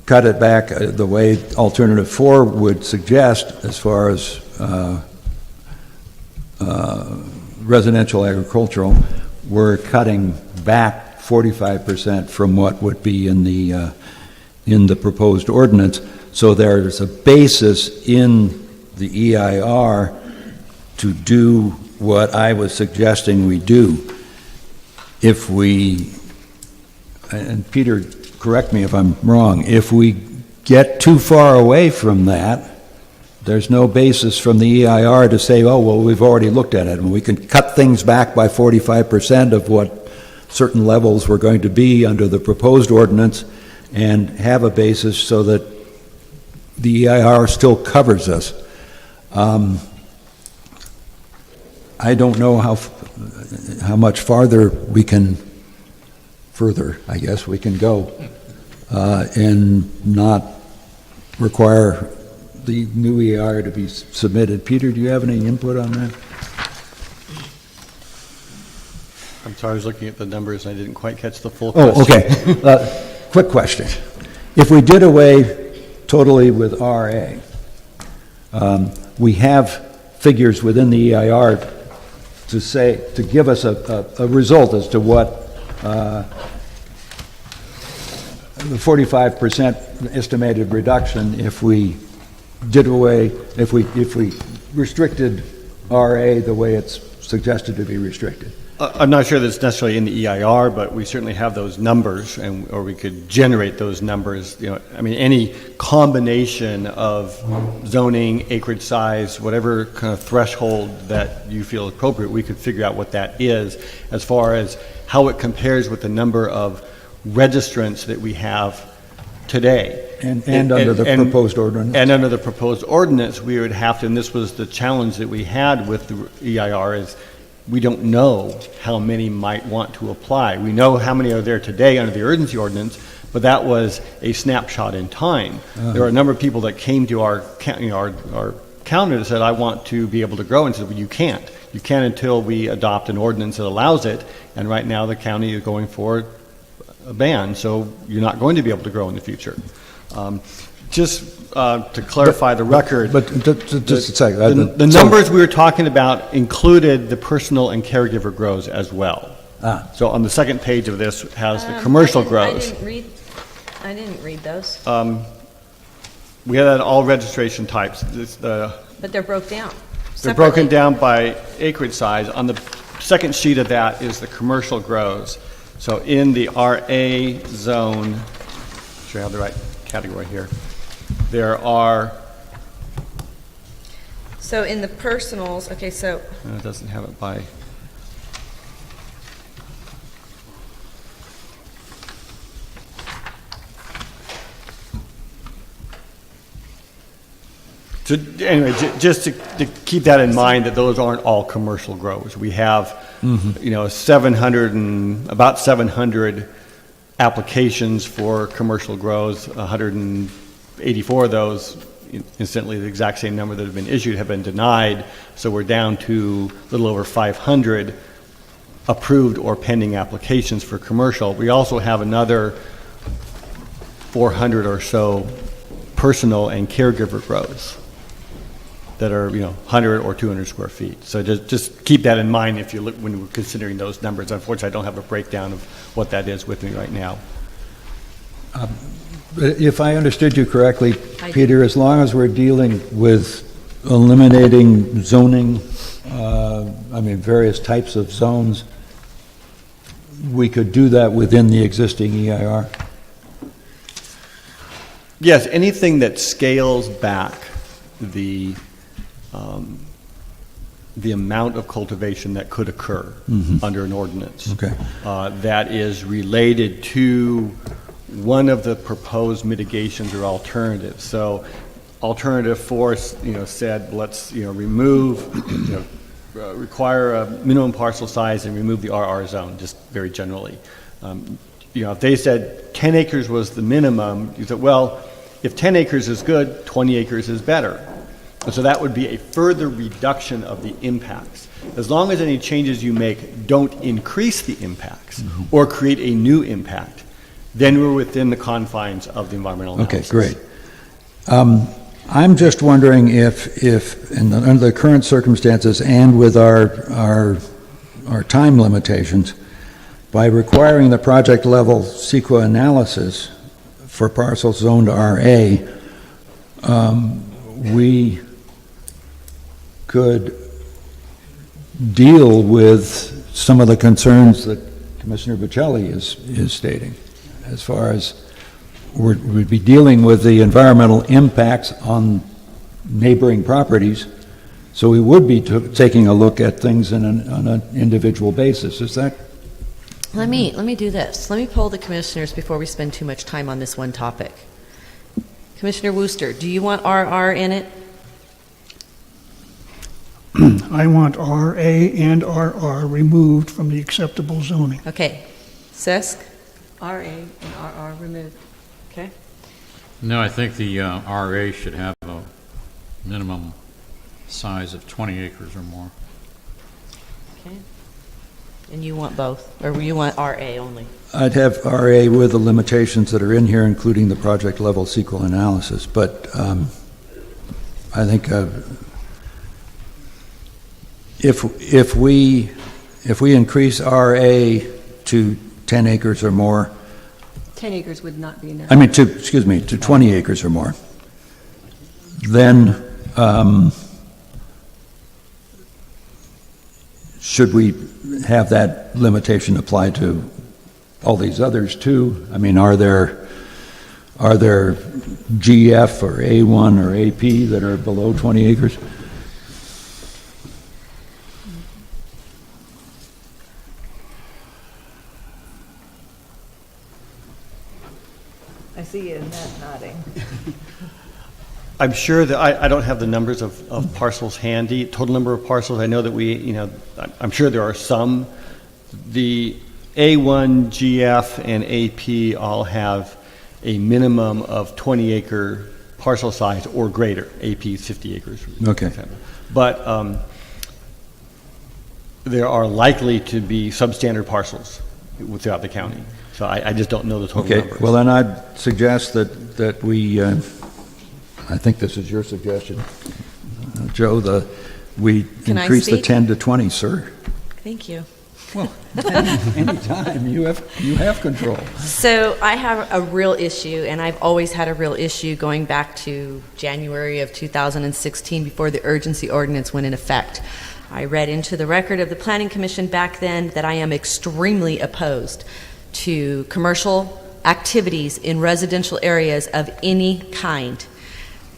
cut it back the way alternative 4 would suggest, as far as residential agricultural, we're cutting back 45% from what would be in the proposed ordinance. So there's a basis in the EIR to do what I was suggesting we do. If we, and Peter correct me if I'm wrong, if we get too far away from that, there's no basis from the EIR to say, oh, well, we've already looked at it, and we can cut things back by 45% of what certain levels were going to be under the proposed ordinance, and have a basis so that the EIR still covers us. I don't know how much farther we can, I guess, we can go, and not require the new EIR to be submitted. Peter, do you have any input on that? I'm sorry, I was looking at the numbers and I didn't quite catch the full question. Oh, okay. Quick question. If we did away totally with RA, we have figures within the EIR to give us a result as to what the 45% estimated reduction if we did away, if we restricted RA the way it's suggested to be restricted. I'm not sure that's necessarily in the EIR, but we certainly have those numbers, or we could generate those numbers. I mean, any combination of zoning, acreage size, whatever kind of threshold that you feel appropriate, we could figure out what that is as far as how it compares with the number of registrants that we have today. And under the proposed ordinance. And under the proposed ordinance, we would have to, and this was the challenge that we had with the EIR, is we don't know how many might want to apply. We know how many are there today under the urgency ordinance, but that was a snapshot in time. There are a number of people that came to our counter and said, I want to be able to grow, and said, well, you can't. You can't until we adopt an ordinance that allows it, and right now the county is going for a ban, so you're not going to be able to grow in the future. Just to clarify the record, But just a second. the numbers we were talking about included the personal and caregiver grows as well. So on the second page of this has the commercial grows. I didn't read those, We had all registration types. but they're broke down. They're broken separately. down by acreage size. On the second sheet of that is the commercial grows. So in the RA zone, make sure I have the right category here, there are, So in the personals, okay, so it doesn't have it by, so anyway, just to keep that in mind, that those aren't all commercial grows. We have, about 700 applications for commercial grows. 184 of those, incidentally, the exact same number that have been issued have been denied. So we're down to a little over 500 approved or pending applications for commercial. We also have another 400 or so personal and caregiver grows that are, 100 or 200 square feet. So just keep that in mind if you look when we're considering those numbers. Unfortunately, I don't have a breakdown of what that is with me right now. If I understood you correctly, I Peter, as long as we're dealing with eliminating zoning, various types of zones, we could do that within the existing EIR? Yes, anything that scales back the amount of cultivation that could occur under an ordinance. Okay. That is related to one of the proposed mitigations or alternatives. So alternative four, said, let's, remove, require a minimum parcel size and remove the RR zone, just very generally. If they said 10 acres was the minimum, you said, well, if 10 acres is good, 20 acres is better. And so that would be a further reduction of the impacts. As long as any changes you make don't increase the impacts or create a new impact, then we're within the confines of the environmental analysis. Okay, great. I'm just wondering if under the current circumstances and with our time limitations, by requiring the project level CEQA analysis for parcels zoned RA, we could deal with some of the concerns that Commissioner Bocelli is stating, as far as we'd be dealing with the environmental impacts on neighboring properties, so we would be taking a look at things on an individual basis. Is that? Let me do this. Let me poll the commissioners before we spend too much time on this one topic. Commissioner Wooster, do you want RR in it? I want RA and RR removed from the acceptable zoning. Okay. Sisk? RA and RR removed. Okay. No, I think the RA should have a minimum size of 20 acres or more. Okay. And you want both, or you want RA only? I'd have RA with the limitations that are in here, including the project level CEQA analysis, but I think if we increase RA to 10 acres or more, 10 acres would not be enough. I mean, to 20 acres or more, then should we have that limitation apply to all these others too? I mean, are there GF or A1 or AP that are below 20 acres? I see you in that nodding. I'm sure that, I don't have the numbers of parcels handy, total number of parcels. I know that I'm sure there are some. The A1, GF, and AP all have a minimum of 20 acre parcel size or greater. AP is 50 acres. Okay. But there are likely to be substandard parcels throughout the county. So I just don't know the total Okay, numbers. well then I'd suggest that we, I think this is your suggestion, Joe, we Can I increase the speak? 10 to 20, sir. Thank you. Well, anytime, you have control. So I have a real issue, and I've always had a real issue going back to January of 2016 before the urgency ordinance went in effect. I read into the record of the Planning Commission back then that I am extremely opposed to commercial activities in residential areas of any kind.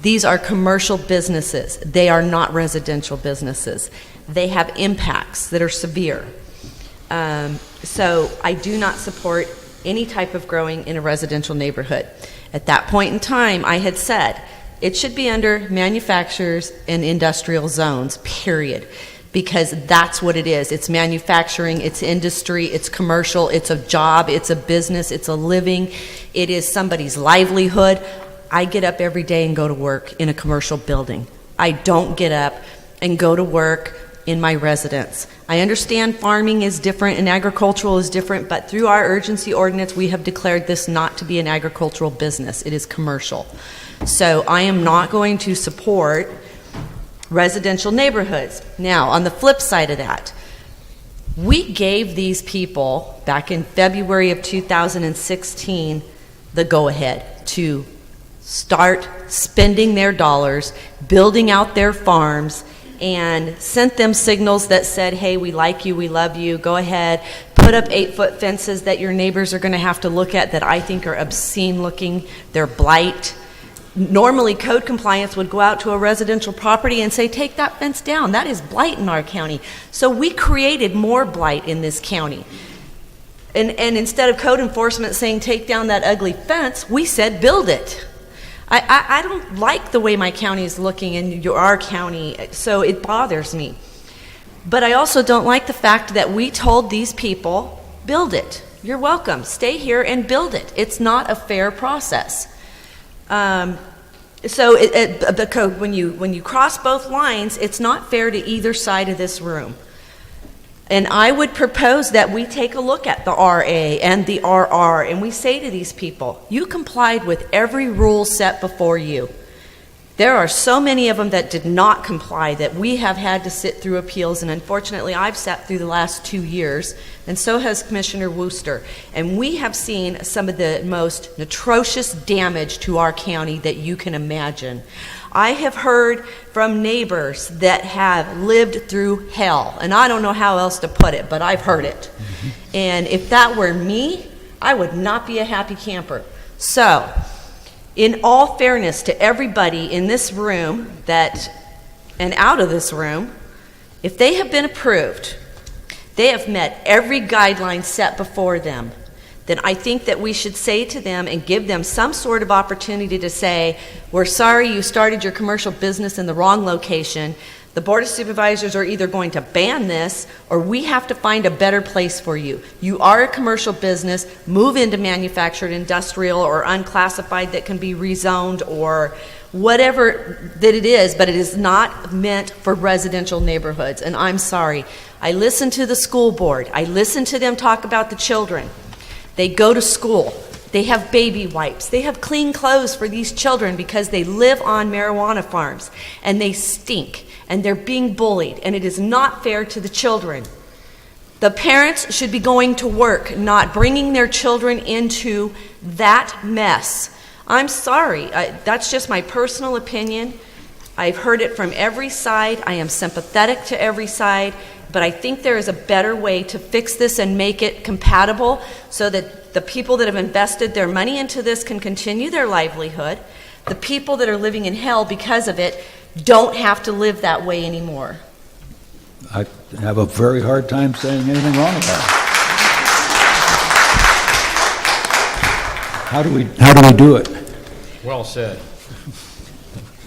These are commercial businesses. They are not residential businesses. They have impacts that are severe. So I do not support any type of growing in a residential neighborhood. At that point in time, I had said it should be under manufacturers and industrial zones, period. Because that's what it is. It's manufacturing, it's industry, it's commercial, it's a job, it's a business, it's a living, it is somebody's livelihood. I get up every day and go to work in a commercial building. I don't get up and go to work in my residence. I understand farming is different and agricultural is different, but through our urgency ordinance, we have declared this not to be an agricultural business. It is commercial. So I am not going to support residential neighborhoods. Now, on the flip side of that, we gave these people back in February of 2016 the go-ahead to start spending their dollars, building out their farms, and sent them signals that said, hey, we like you, we love you, go ahead, put up 8-foot fences that your neighbors are going to have to look at that I think are obscene looking, they're blight. Normally, code compliance would go out to a residential property and say, take that fence down. That is blight in our county. So we created more blight in this county. And instead of code enforcement saying, take down that ugly fence, we said, build it. I don't like the way my county is looking and our county, so it bothers me. But I also don't like the fact that we told these people, build it. You're welcome. Stay here and build it. It's not a fair process. So the code, when you cross both lines, it's not fair to either side of this room. And I would propose that we take a look at the RA and the RR, and we say to these people, you complied with every rule set before you. There are so many of them that did not comply that we have had to sit through appeals, and unfortunately I've sat through the last 2 years, and so has Commissioner Wooster. And we have seen some of the most atrocious damage to our county that you can imagine. I have heard from neighbors that have lived through hell, and I don't know how else to put it, but I've heard it. And if that were me, I would not be a happy camper. So, in all fairness to everybody in this room and out of this room, if they have been approved, they have met every guideline set before them, then I think that we should say to them and give them some sort of opportunity to say, we're sorry you started your commercial business in the wrong location. The Board of Supervisors are either going to ban this, or we have to find a better place for you. You are a commercial business, move into manufactured, industrial, or unclassified that can be rezoned, or whatever that it is, but it is not meant for residential neighborhoods, and I'm sorry. I listen to the school board. I listen to them talk about the children. They go to school. They have baby wipes. They have clean clothes for these children because they live on marijuana farms, and they stink, and they're being bullied, and it is not fair to the children. The parents should be going to work, not bringing their children into that mess. I'm sorry. That's just my personal opinion. I've heard it from every side. I am sympathetic to every side, but I think there is a better way to fix this and make it compatible so that the people that have invested their money into this can continue their livelihood. The people that are living in hell because of it don't have to live that way anymore. I have a very hard time saying anything wrong about it. How do we do it? Well said.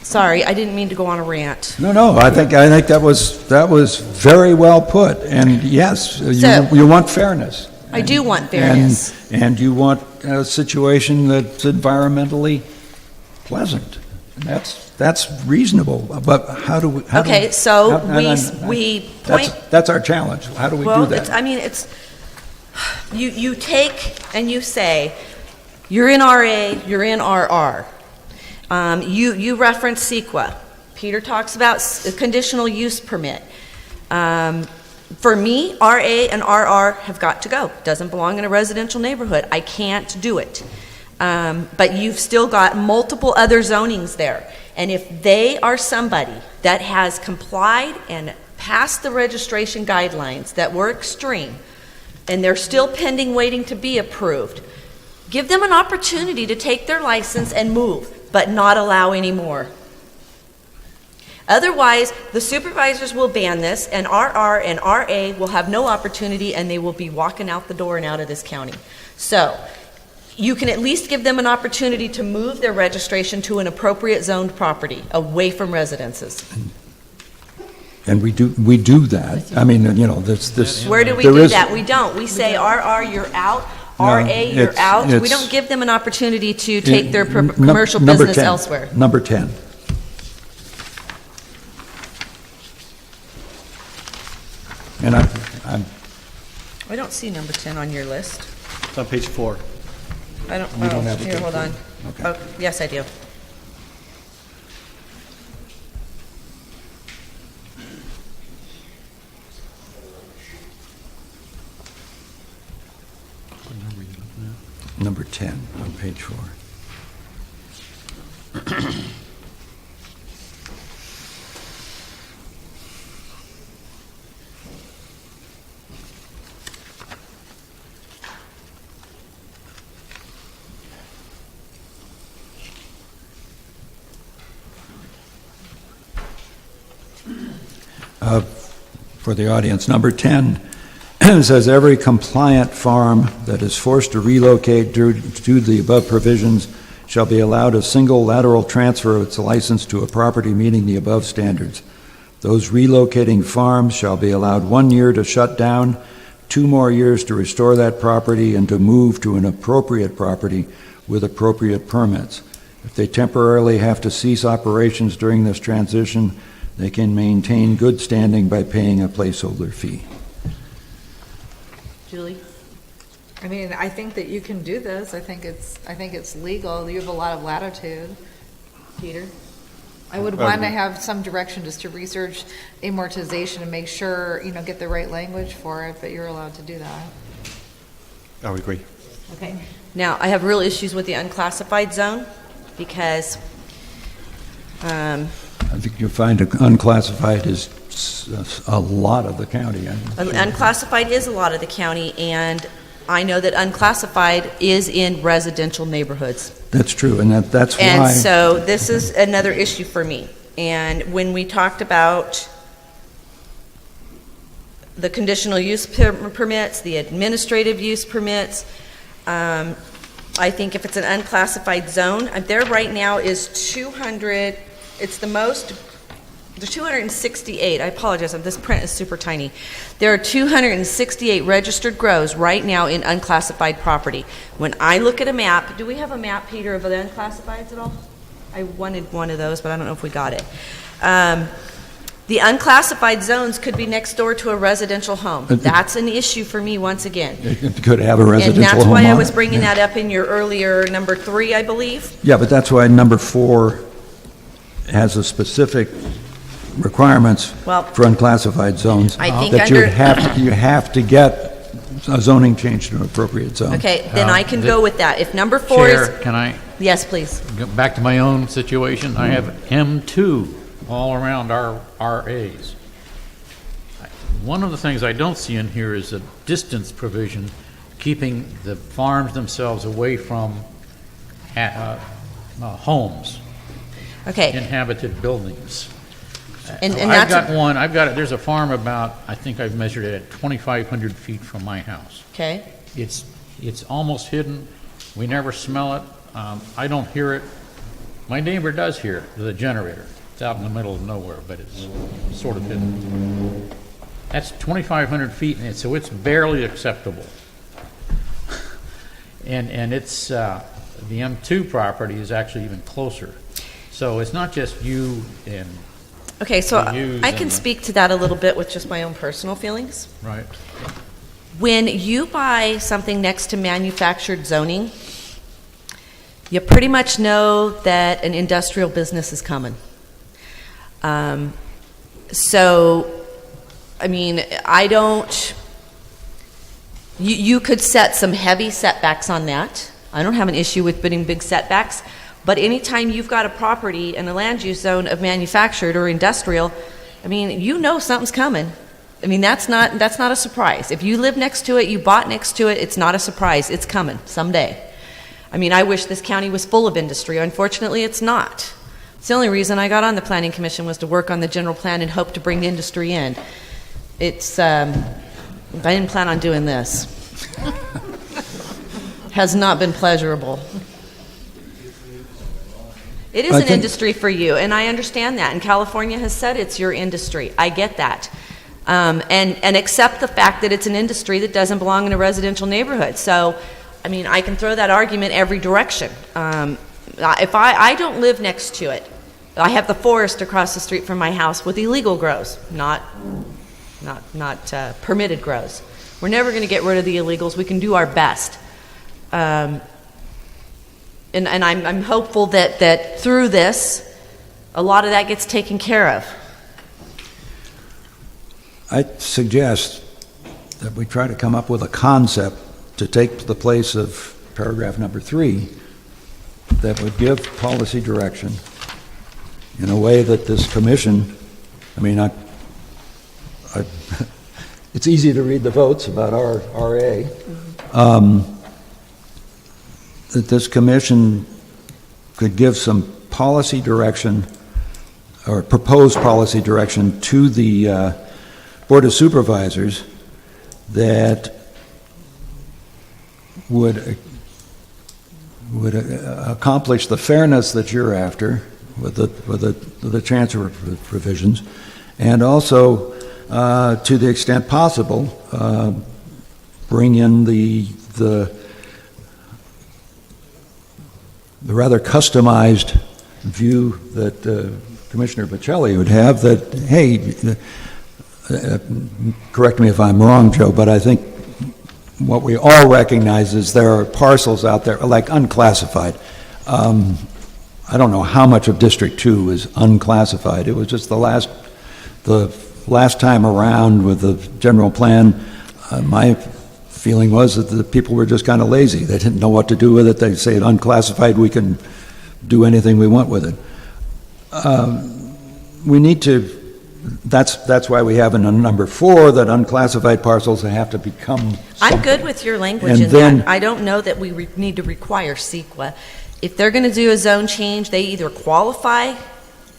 Sorry, I didn't mean to go on a rant. No, I think that was very well put, and yes, you want fairness. I do want fairness. And you want a situation that's environmentally pleasant. And that's reasonable, but how do we... Okay, so we point... That's our challenge. How do we do that? You take and you say, you're in RA, you're in RR. You reference CEQA. Peter talks about a conditional use permit. For me, RA and RR have got to go. Doesn't belong in a residential neighborhood. I can't do it. But you've still got multiple other zonings there. And if they are somebody that has complied and passed the registration guidelines that were extreme, and they're still pending waiting to be approved, give them an opportunity to take their license and move, but not allow any more. Otherwise, the supervisors will ban this, and RR and RA will have no opportunity, and they will be walking out the door and out of this county. So, you can at least give them an opportunity to move their registration to an appropriate zoned property, away from residences. And we do that. I mean, this... Where do we do that? We don't. We say, RR, you're out. RA, you're out. We don't give them an opportunity to take their commercial business elsewhere. Number 10. And I don't see number 10 on your list. It's on page 4. I don't, You don't have it here, there. hold on. Okay. Oh, yes, I do. Number 10 on page 4. For the audience, number 10 says every compliant farm that is forced to relocate due to the above provisions shall be allowed a single lateral transfer of its license to a property meeting the above standards. Those relocating farms shall be allowed 1 year to shut down, 2 more years to restore that property, and to move to an appropriate property with appropriate permits. If they temporarily have to cease operations during this transition, they can maintain good standing by paying a placeholder fee. Julie? I mean, I think that you can do this. I think it's legal. You have a lot of latitude. Peter? I would want to have some direction just to research amortization and make sure, get the right language for it, but you're allowed to do that. I would agree. Okay. Now, I have real issues with the unclassified zone because I think you'll find unclassified is a lot of the county. unclassified is a lot of the county, and I know that unclassified is in residential neighborhoods. That's true, and that's why. And so this is another issue for me. And when we talked about the conditional use permits, the administrative use permits, I think if it's an unclassified zone, there right now is 200, it's the most, there's 268, I apologize, this print is super tiny. There are 268 registered grows right now in unclassified property. When I look at a map, do we have a map, Peter, of the unclassifieds at all? I wanted one of those, but I don't know if we got it. The unclassified zones could be next door to a residential home. That's an issue for me once again. It could have a And residential that's home why I on was it. bringing that up in your earlier number 3, I believe. Yeah, but that's why number 4 has a specific requirements Well, for unclassified zones. I think That under- you have to get a zoning change to an appropriate zone. Okay, then I can the- go with that. If number 4 is, Chair, can I yes, please. go back to my own situation? I have M2 all around our RAs. One of the things I don't see in here is a distance provision, keeping the farms themselves away from homes, Okay, inhabited buildings. and I've that's, got it, there's a farm about, I think I've measured it at 2,500 feet from my house. okay, It's almost hidden. We never smell it. I don't hear it. My neighbor does hear it, the generator. It's out in the middle of nowhere, but it's sort of hidden. That's 2,500 feet, so it's barely acceptable. And it's, the M2 property is actually even closer. So it's not just you and, okay, so The use I can and the- speak to that a little bit with just my own personal feelings. right? When you buy something next to manufactured zoning, you pretty much know that an industrial business is coming. So, I mean, you could set some heavy setbacks on that. I don't have an issue with putting big setbacks, but anytime you've got a property in a land use zone of manufactured or industrial, I mean, you know something's coming. I mean, that's not a surprise. If you live next to it, you bought next to it, it's not a surprise. It's coming someday. I mean, I wish this county was full of industry. Unfortunately, it's not. It's the only reason I got on the planning commission was to work on the general plan and hope to bring the industry in. It's, I didn't plan on doing this. Has not been pleasurable. It is I an think- industry for you, and I understand that. And California has said it's your industry. I get that. And accept the fact that it's an industry that doesn't belong in a residential neighborhood. So, I mean, I can throw that argument every direction. If I don't live next to it, I have the forest across the street from my house with illegal grows, not permitted grows. We're never going to get rid of the illegals. We can do our best. And I'm hopeful that through this, a lot of that gets taken care of. I suggest that we try to come up with a concept to take the place of paragraph number 3 that would give policy direction in a way that this commission, I mean, it's easy to read the votes about our RA, that this commission could give some policy direction or proposed policy direction to the Board of Supervisors that would accomplish the fairness that you're after with the transfer provisions, and also, to the extent possible, bring in the rather customized view that Commissioner Bocelli would have, that, hey, correct me if I'm wrong, Joe, but I think what we all recognize is there are parcels out there, like unclassified. I don't know how much of District 2 is unclassified. It was just the last time around with the general plan, my feeling was that the people were just kind of lazy. They didn't know what to do with it. They say unclassified, we can do anything we want with it. We need to that's why we have in a number 4 that unclassified parcels have to become I'm something. good with your language And in then- that. I don't know that we need to require CEQA. If they're going to do a zone change, they either qualify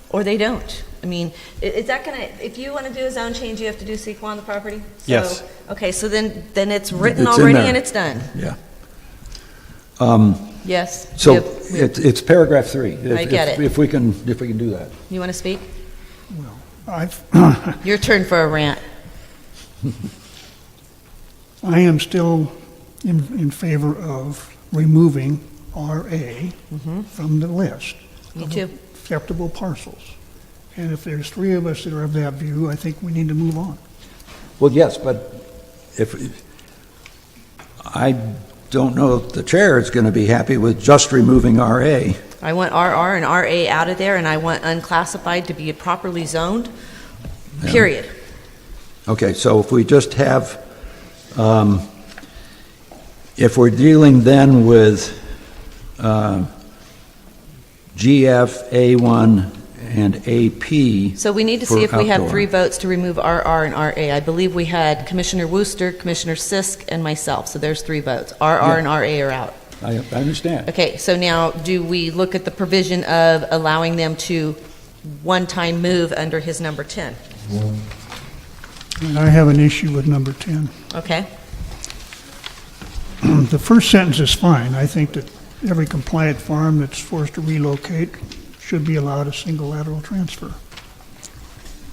or they don't. I mean, is that going to, if you want to do a zone change, you have to do CEQA on the property? Yes. So, okay, so then it's written It's in already there. and it's done. Yeah. Yes. So we have- it's paragraph 3. I get it. If we can do that. You want to speak? I've, Your turn for a rant. I am still in favor of removing RA from the list. Me of too. Acceptable parcels. And if there's 3 of us that are of that view, I think we need to move on. Well, yes, but I don't know if the chair is going to be happy with just removing RA. I want RR and RA out of there, and I want unclassified to be properly zoned, period. Okay, so if we just have, if we're dealing then with GF, A1, and AP. So we need to for see if we have outdoor. 3 votes to remove RR and RA. I believe we had Commissioner Wooster, Commissioner Sisk, and myself, so there's 3 votes. RR and RA are out. I understand. Okay, so now, do we look at the provision of allowing them to one-time move under his number 10? And I have an issue with number 10. Okay? The first sentence is fine. I think that every compliant farm that's forced to relocate should be allowed a single lateral transfer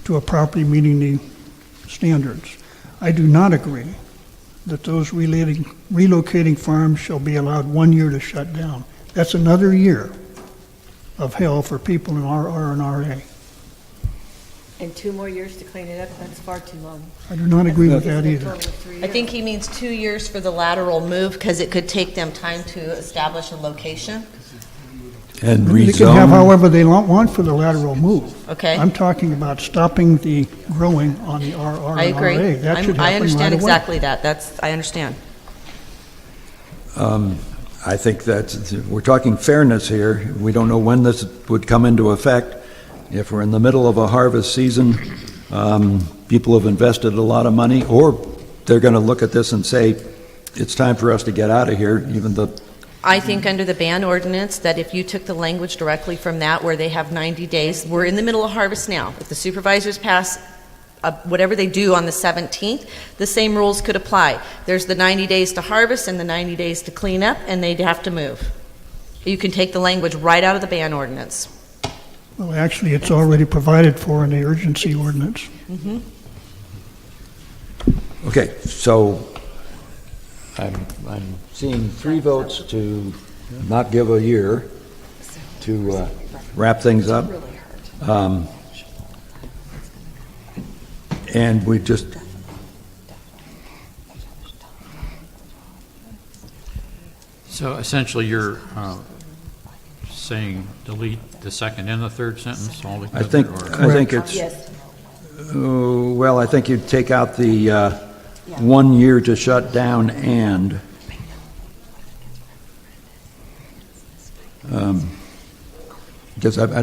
to a property meeting the standards. I do not agree that those relocating farms shall be allowed 1 year to shut down. That's another year of hell for people in RR and RA. And 2 more years to clean it up, that's far too long. I do not agree with that Isn't it either. total of 3 I years? think he means 2 years for the lateral move, because it could take them time to establish a location. And They can have rezone. however they want for the lateral move. Okay? I'm talking about stopping the growing on the RR I and agree. RA. That should happen I understand right away. exactly that. I understand. I think that we're talking fairness here. We don't know when this would come into effect. If we're in the middle of a harvest season, people have invested a lot of money, or they're going to look at this and say, it's time for us to get out of here, even though, I think under the ban ordinance, that if you took the language directly from that, where they have 90 days, we're in the middle of harvest now. If the supervisors pass whatever they do on the 17th, the same rules could apply. There's the 90 days to harvest and the 90 days to clean up, and they'd have to move. You can take the language right out of the ban ordinance. Well, actually, it's already provided for in the urgency ordinance. okay, so I'm seeing 3 votes to not give a year to wrap things up. And we just, So essentially, you're saying delete the second and the third sentence altogether? I think it's, Yes. well, I think you'd take out the 1 year to shut down and, because I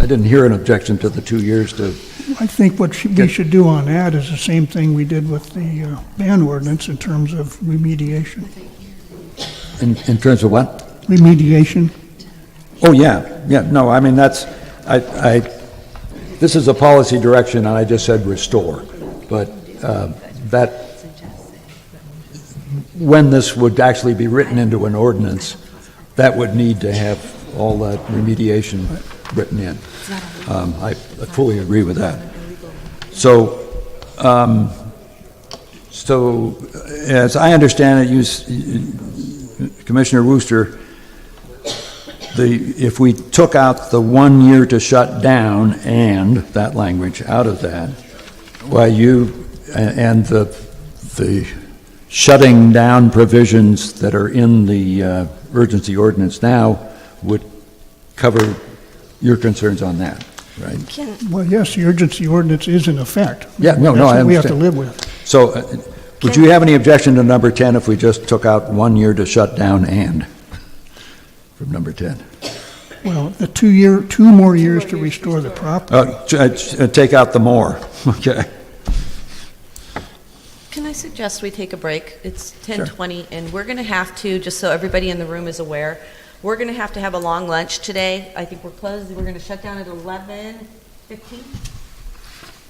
didn't hear an objection to the 2 years to, I think what we should do on that is the same thing we did with the ban ordinance in terms of remediation. in terms of what? Remediation. Oh, yeah, no, I mean, that's, this is a policy direction, and I just said restore, but that, when this would actually be written into an ordinance, that would need to have all that remediation written in. I fully agree with that. So, as I understand it, Commissioner Wooster, if we took out the 1 year to shut down and that language out of that, well, and the shutting down provisions that are in the urgency ordinance now would cover your concerns on that, right? Well, yes, the urgency ordinance is in effect. Yeah, no, That's I what we have to understand. live with. So, would you have any objection to number 10 if we just took out 1 year to shut down and from number 10? Well, the 2 more years to restore the property. Take out the more, okay. Can I suggest we take a break? It's 10:20, and we're going to have to, just so everybody in the room is aware, we're going to have a long lunch today. I think we're closed, we're going to shut down at 11:15?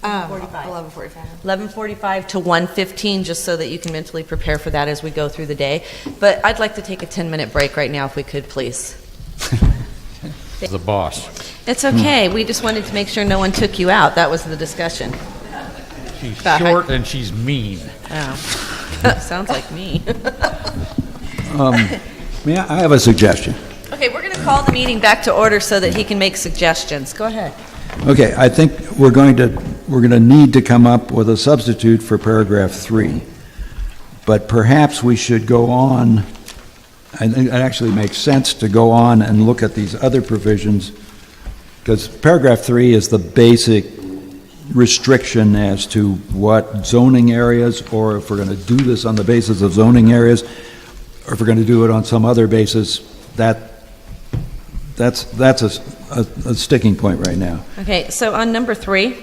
11:45. 11:45 to 1:15, just so that you can mentally prepare for that as we go through the day. But I'd like to take a 10-minute break right now, if we could, please. The boss. It's okay, we just wanted to make sure no one took you out. That was the discussion. She's Back. short and she's mean. Oh, sounds like me. I have a suggestion. Okay, we're going to call the meeting back to order so that he can make suggestions. Go ahead. Okay, I think we're going to need to come up with a substitute for paragraph 3. But perhaps we should go on, and it actually makes sense to go on and look at these other provisions, because paragraph 3 is the basic restriction as to what zoning areas, or if we're going to do this on the basis of zoning areas, or if we're going to do it on some other basis, that's a sticking point right now. Okay, so on number 3,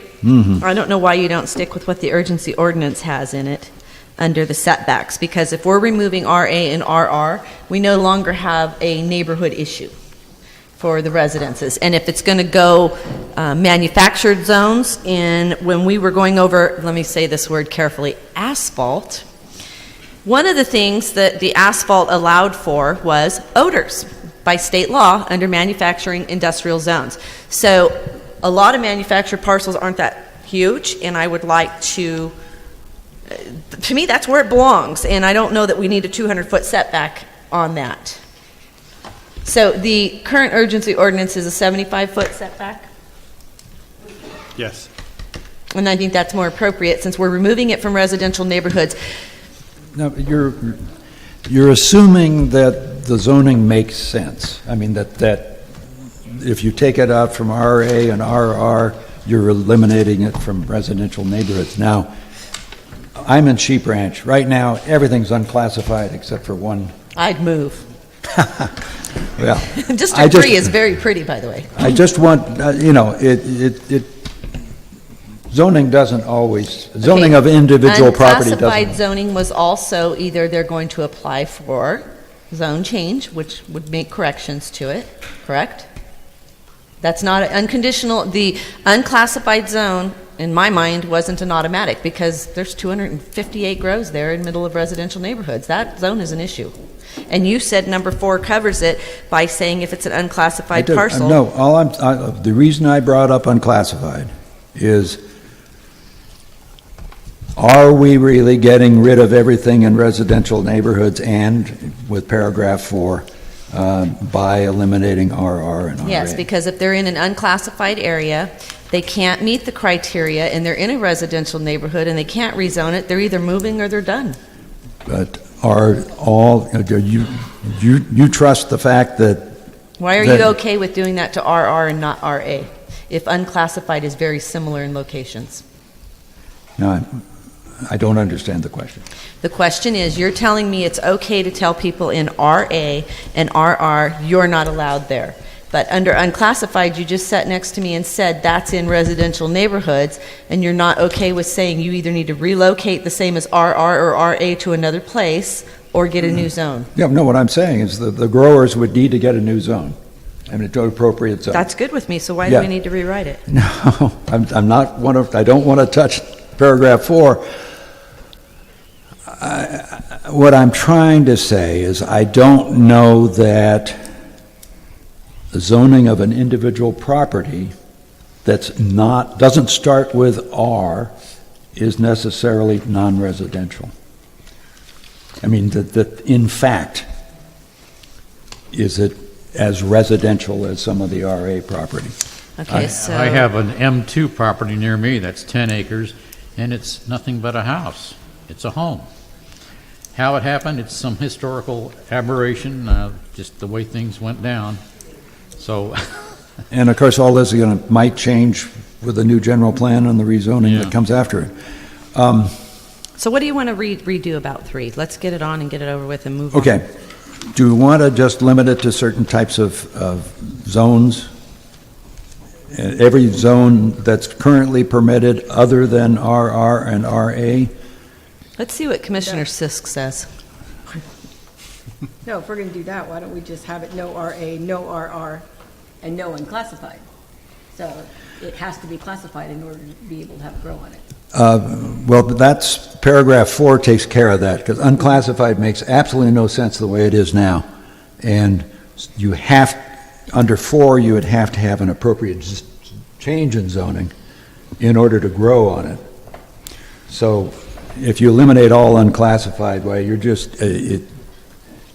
I don't know why you don't stick with what the urgency ordinance has in it under the setbacks, because if we're removing RA and RR, we no longer have a neighborhood issue for the residences. And if it's going to go manufactured zones, and when we were going over, let me say this word carefully, asphalt, one of the things that the asphalt allowed for was odors by state law under manufacturing industrial zones. So a lot of manufactured parcels aren't that huge, and I would like to me, that's where it belongs, and I don't know that we need a 200-foot setback on that. So the current urgency ordinance is a 75-foot setback, Yes. and I think that's more appropriate since we're removing it from residential neighborhoods. Now, you're assuming that the zoning makes sense. I mean, that if you take it out from RA and RR, you're eliminating it from residential neighborhoods. Now, I'm in Sheep Ranch. Right now, everything's unclassified except for one. I'd move. Well, District 3 is very pretty, by the way. I just want, zoning doesn't always, zoning of individual property Unclassified doesn't. zoning was also either they're going to apply for zone change, which would make corrections to it, correct? That's not unconditional. The unclassified zone, in my mind, wasn't an automatic because there's 258 grows there in the middle of residential neighborhoods. That zone is an issue. And you said number 4 covers it by saying if it's an unclassified parcel. No, the reason I brought up unclassified is, are we really getting rid of everything in residential neighborhoods and with paragraph 4 by eliminating RR and RA? Yes, because if they're in an unclassified area, they can't meet the criteria, and they're in a residential neighborhood, and they can't rezone it, they're either moving or they're done. But you trust the fact that... Why are you okay with doing that to RR and not RA, if unclassified is very similar in locations? No, I don't understand the question. The question is, you're telling me it's okay to tell people in RA and RR, you're not allowed there. But under unclassified, you just sat next to me and said that's in residential neighborhoods, and you're not okay with saying you either need to relocate the same as RR or RA to another place or get a new zone. Yeah, no, what I'm saying is the growers would need to get a new zone, I mean, an appropriate zone. That's good with me, so why Yeah. do we need to rewrite it? No, I don't want to touch paragraph 4. What I'm trying to say is I don't know that the zoning of an individual property doesn't start with R is necessarily non-residential. I mean, that in fact, is it as residential as some of the RA property? Okay, so... I have an M2 property near me that's 10 acres, and it's nothing but a house. It's a home. How it happened, it's some historical aberration, just the way things went down. So, And of course, all this might change with the new general plan and the rezoning Yeah. that comes after it. So what do you want to redo about 3? Let's get it on and get it over with and move on. Okay. do we want to just limit it to certain types of zones? Every zone that's currently permitted other than RR and RA? Let's see what Commissioner Sisk says. No, if we're gonna do that, why don't we just have it no RA, no RR, and no unclassified? So it has to be classified in order to be able to have a grow on it. Well, that's, paragraph 4 takes care of that, because unclassified makes absolutely no sense the way it is now. And you have, under 4, you would have to have an appropriate change in zoning in order to grow on it. So if you eliminate all unclassified, well, you're just,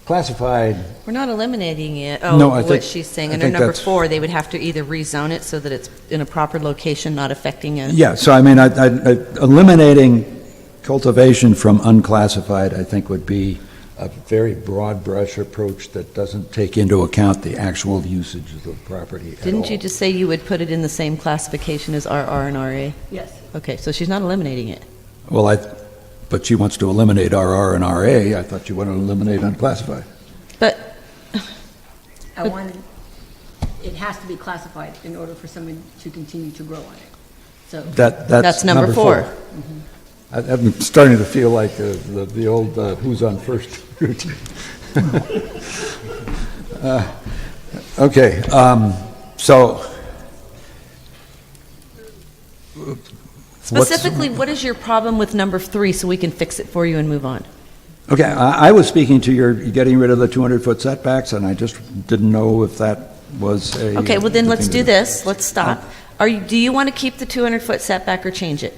classified, We're not eliminating it. No, I What think- she's saying, I under think number that's- 4, they would have to either rezone it so that it's in a proper location, not affecting it. yeah, so I mean, eliminating cultivation from unclassified, I think, would be a very broad brush approach that doesn't take into account the actual usage of the property at all. Didn't you just say you would put it in the same classification as RR and RA? Yes. Okay, so she's not eliminating it. Well, but she wants to eliminate RR and RA. I thought you wanted to eliminate unclassified. But, I wanted, it has to be classified in order for someone to continue to grow on it. So, That's number 4. I'm starting to feel like the old who's on first routine. Okay, so... Specifically, what is your problem with number 3 so we can fix it for you and move on? Okay, I was speaking to your getting rid of the 200-foot setbacks, and I just didn't know if that was a... Okay, well then the let's thing do to this. Let's stop. Do you want to keep the 200-foot setback or change it?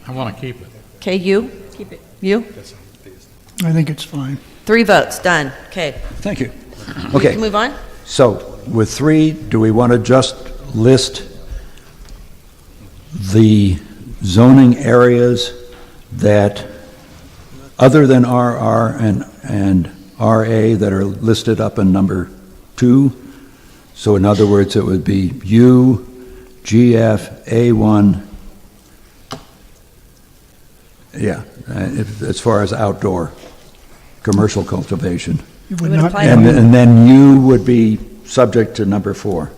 I want to keep it. Okay, you? keep it. You? I think it's fine. 3 votes, done. Okay. Thank you. We Okay, can move on? so with 3, do we want to just list the zoning areas that, other than RR and RA, that are listed up in number 2? So in other words, it would be U, GF, A1, yeah, as far as outdoor commercial cultivation. It would would not apply be- And then U would be subject to number 4.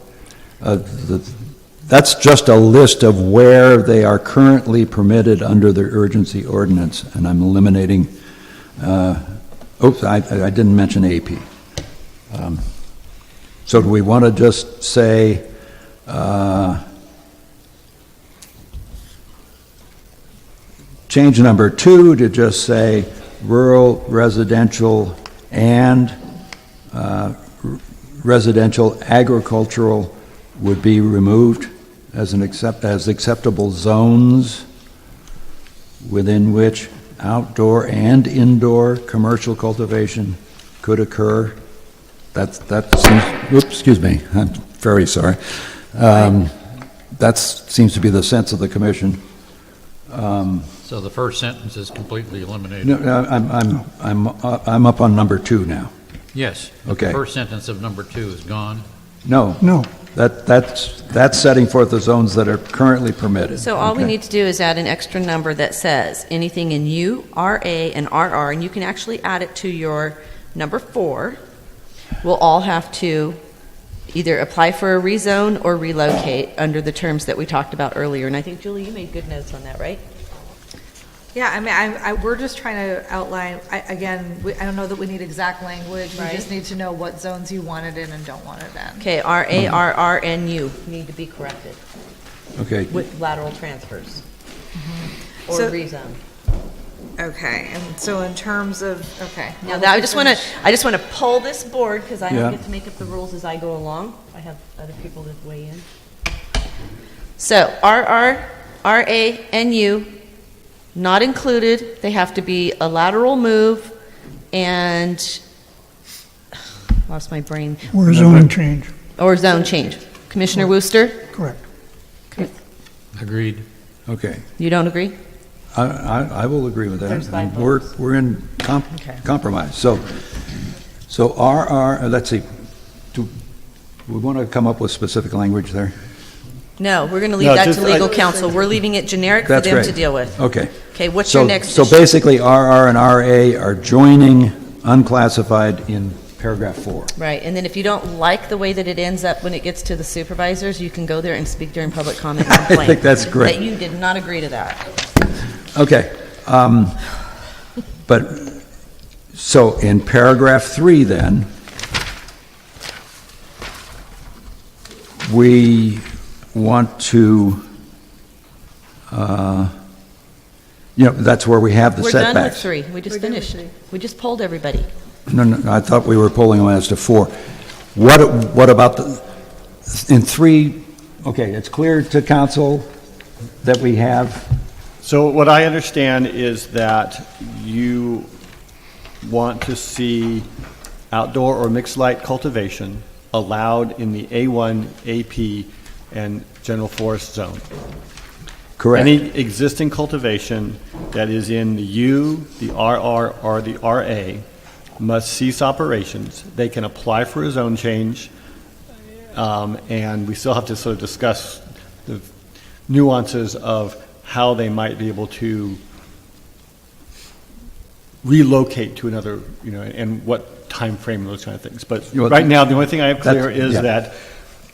That's just a list of where they are currently permitted under the urgency ordinance, and I'm eliminating, oops, I didn't mention AP. So do we want to just say, change number 2 to just say rural, residential, and residential agricultural would be removed as acceptable zones within which outdoor and indoor commercial cultivation could occur? That seems, oops, excuse me, I'm very sorry. That seems to be the sense of the commission. So the first sentence is completely eliminated. No, I'm up on number 2 now. Yes. Okay. The first sentence of number 2 is gone. No. No. That's setting forth the zones that are currently permitted. So all we Okay. need to do is add an extra number that says anything in U, RA, and RR, and you can actually add it to your number 4, will all have to either apply for a rezone or relocate under the terms that we talked about earlier. And I think, Julie, you made good notes on that, right? Yeah, I mean, we're just trying to outline, I don't know that we need exact language. We Right. just need to know what zones you want it in and don't want it in. Okay, RA, RR, and U need to be corrected Okay, with lateral transfers or So- rezone. Okay, and so in terms of, okay. Now, that, I just want to pull this board, because I Yeah. don't get to make up the rules as I go along. I have other people that weigh in. So, RR, RA, and U, not included. They have to be a lateral move and, lost my brain, Or a zoning change, or zone change. Commissioner Wooster, correct. Agreed. okay. you don't agree? I will agree with that. There's 5 And we're, votes. we're in Okay. compromise. So RR, let's see, do we want to come up with specific language there? No, we're going to leave No, that just- to legal counsel. We're leaving it generic for That's them great. to deal with. Okay. Okay, what's So- your next So issue? basically, RR and RA are joining unclassified in paragraph 4. Right, and then if you don't like the way that it ends up when it gets to the supervisors, you can go there and speak during public comment and complain. I think that's great. That you did not agree to that. Okay. But, so in paragraph 3 then, we want to, that's where we have the We're done with setbacks. 3, we just finished. We just polled everybody. No, I thought we were pulling them as to 4. What about in 3, okay, it's clear to council that we have, So what I understand is that you want to see outdoor or mixed light cultivation allowed in the A1, AP, and general forest zone. correct? Any existing cultivation that is in the U, the RR, or the RA must cease operations. They can apply for a zone change, and we still have to sort of discuss the nuances of how they might be able to relocate to another, and what time frame, those kind of things. But right now, the only thing I have clear is that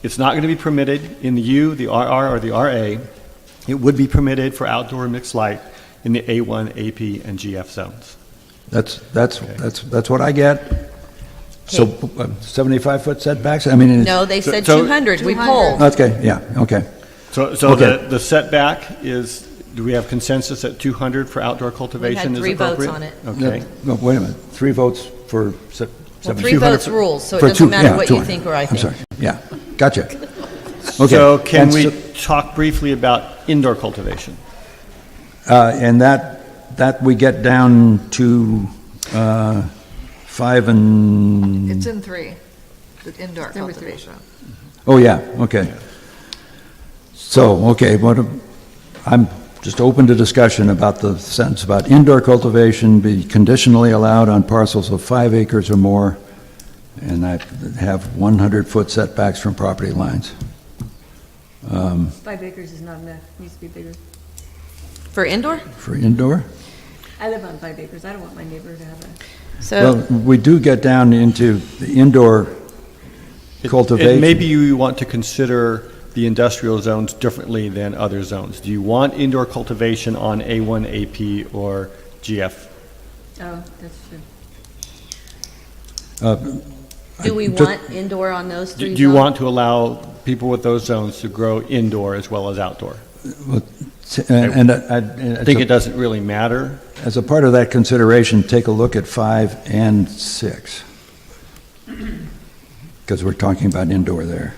it's not going to be permitted in the U, the RR, or the RA. It would be permitted for outdoor mixed light in the A1, AP, and GF zones. That's what I get. So 75-foot setbacks, I mean, it's... No, they said So- 200, we 200. polled. Okay, yeah, okay. So Okay. the setback is, do we have consensus at 200 for outdoor cultivation is 3 votes appropriate? on it. Okay. No, wait a minute, 3 votes for... Well, 7 3 votes rules, so it for doesn't two- matter yeah, what you 200. think or I I'm think. sorry, yeah, gotcha. Okay. So can and we so- talk briefly about indoor cultivation? And that we get down to 5 and... It's in 3, the indoor Number 3. cultivation. Oh, yeah, okay. So, okay, I'm just open to discussion about the sentence about indoor cultivation be conditionally allowed on parcels of 5 acres or more, and I have 100-foot setbacks from property lines. 5 acres is not enough, needs to be bigger. For indoor? For indoor? I live on 5 acres, I don't want my neighbor to have a, So, Well, we do get down into the indoor cultivation. And maybe you want to consider the industrial zones differently than other zones. Do you want indoor cultivation on A1, AP, or GF? oh, that's true. do we just- want indoor on those 3 Do you zones? want to allow people with those zones to grow indoor as well as outdoor? And I think it doesn't really matter. as a part of that consideration, take a look at 5 and 6. Because we're talking about indoor there.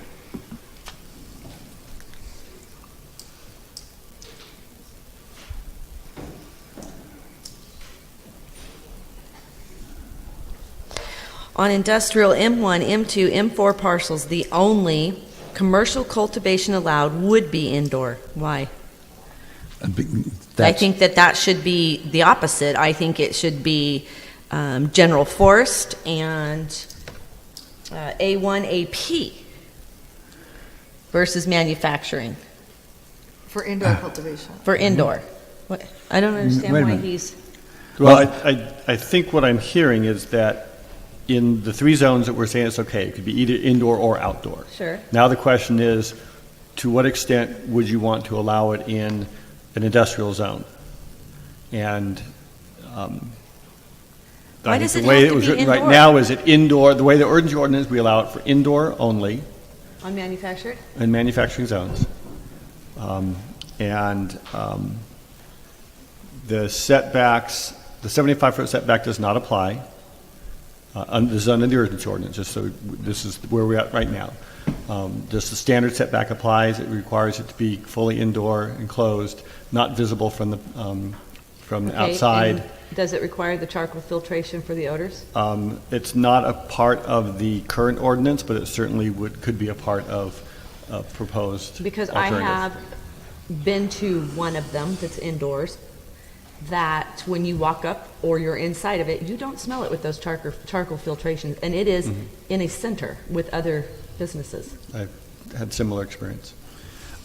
On industrial M1, M2, M4 parcels, the only commercial cultivation allowed would be indoor. Why? I That's- think that should be the opposite. I think it should be general forest and A1, AP versus manufacturing For indoor cultivation. for indoor. What? I don't understand Wait a why minute. he's... Well, I think what I'm hearing is that in the 3 zones that we're saying it's okay, it could be either indoor or outdoor. Sure. Now the question is, to what extent would you want to allow it in an industrial zone? And Why I think does the it way have it to was be written right indoor? now is it indoor, the way the ordinance, we allow it for indoor only On manufactured? in manufacturing zones. The setbacks, the 75-foot setback does not apply. This is under the urgency ordinance, just so this is where we're at right now. Just the standard setback applies. It requires it to be fully indoor, enclosed, not visible from the Okay, outside. and does it require the charcoal filtration for the odors? It's not a part of the current ordinance, but it certainly could be a part of a proposed Because I alternative. have been to one of them that's indoors, that when you walk up or you're inside of it, you don't smell it with those charcoal filtrations, and it is in a center with other businesses. I've had similar experience.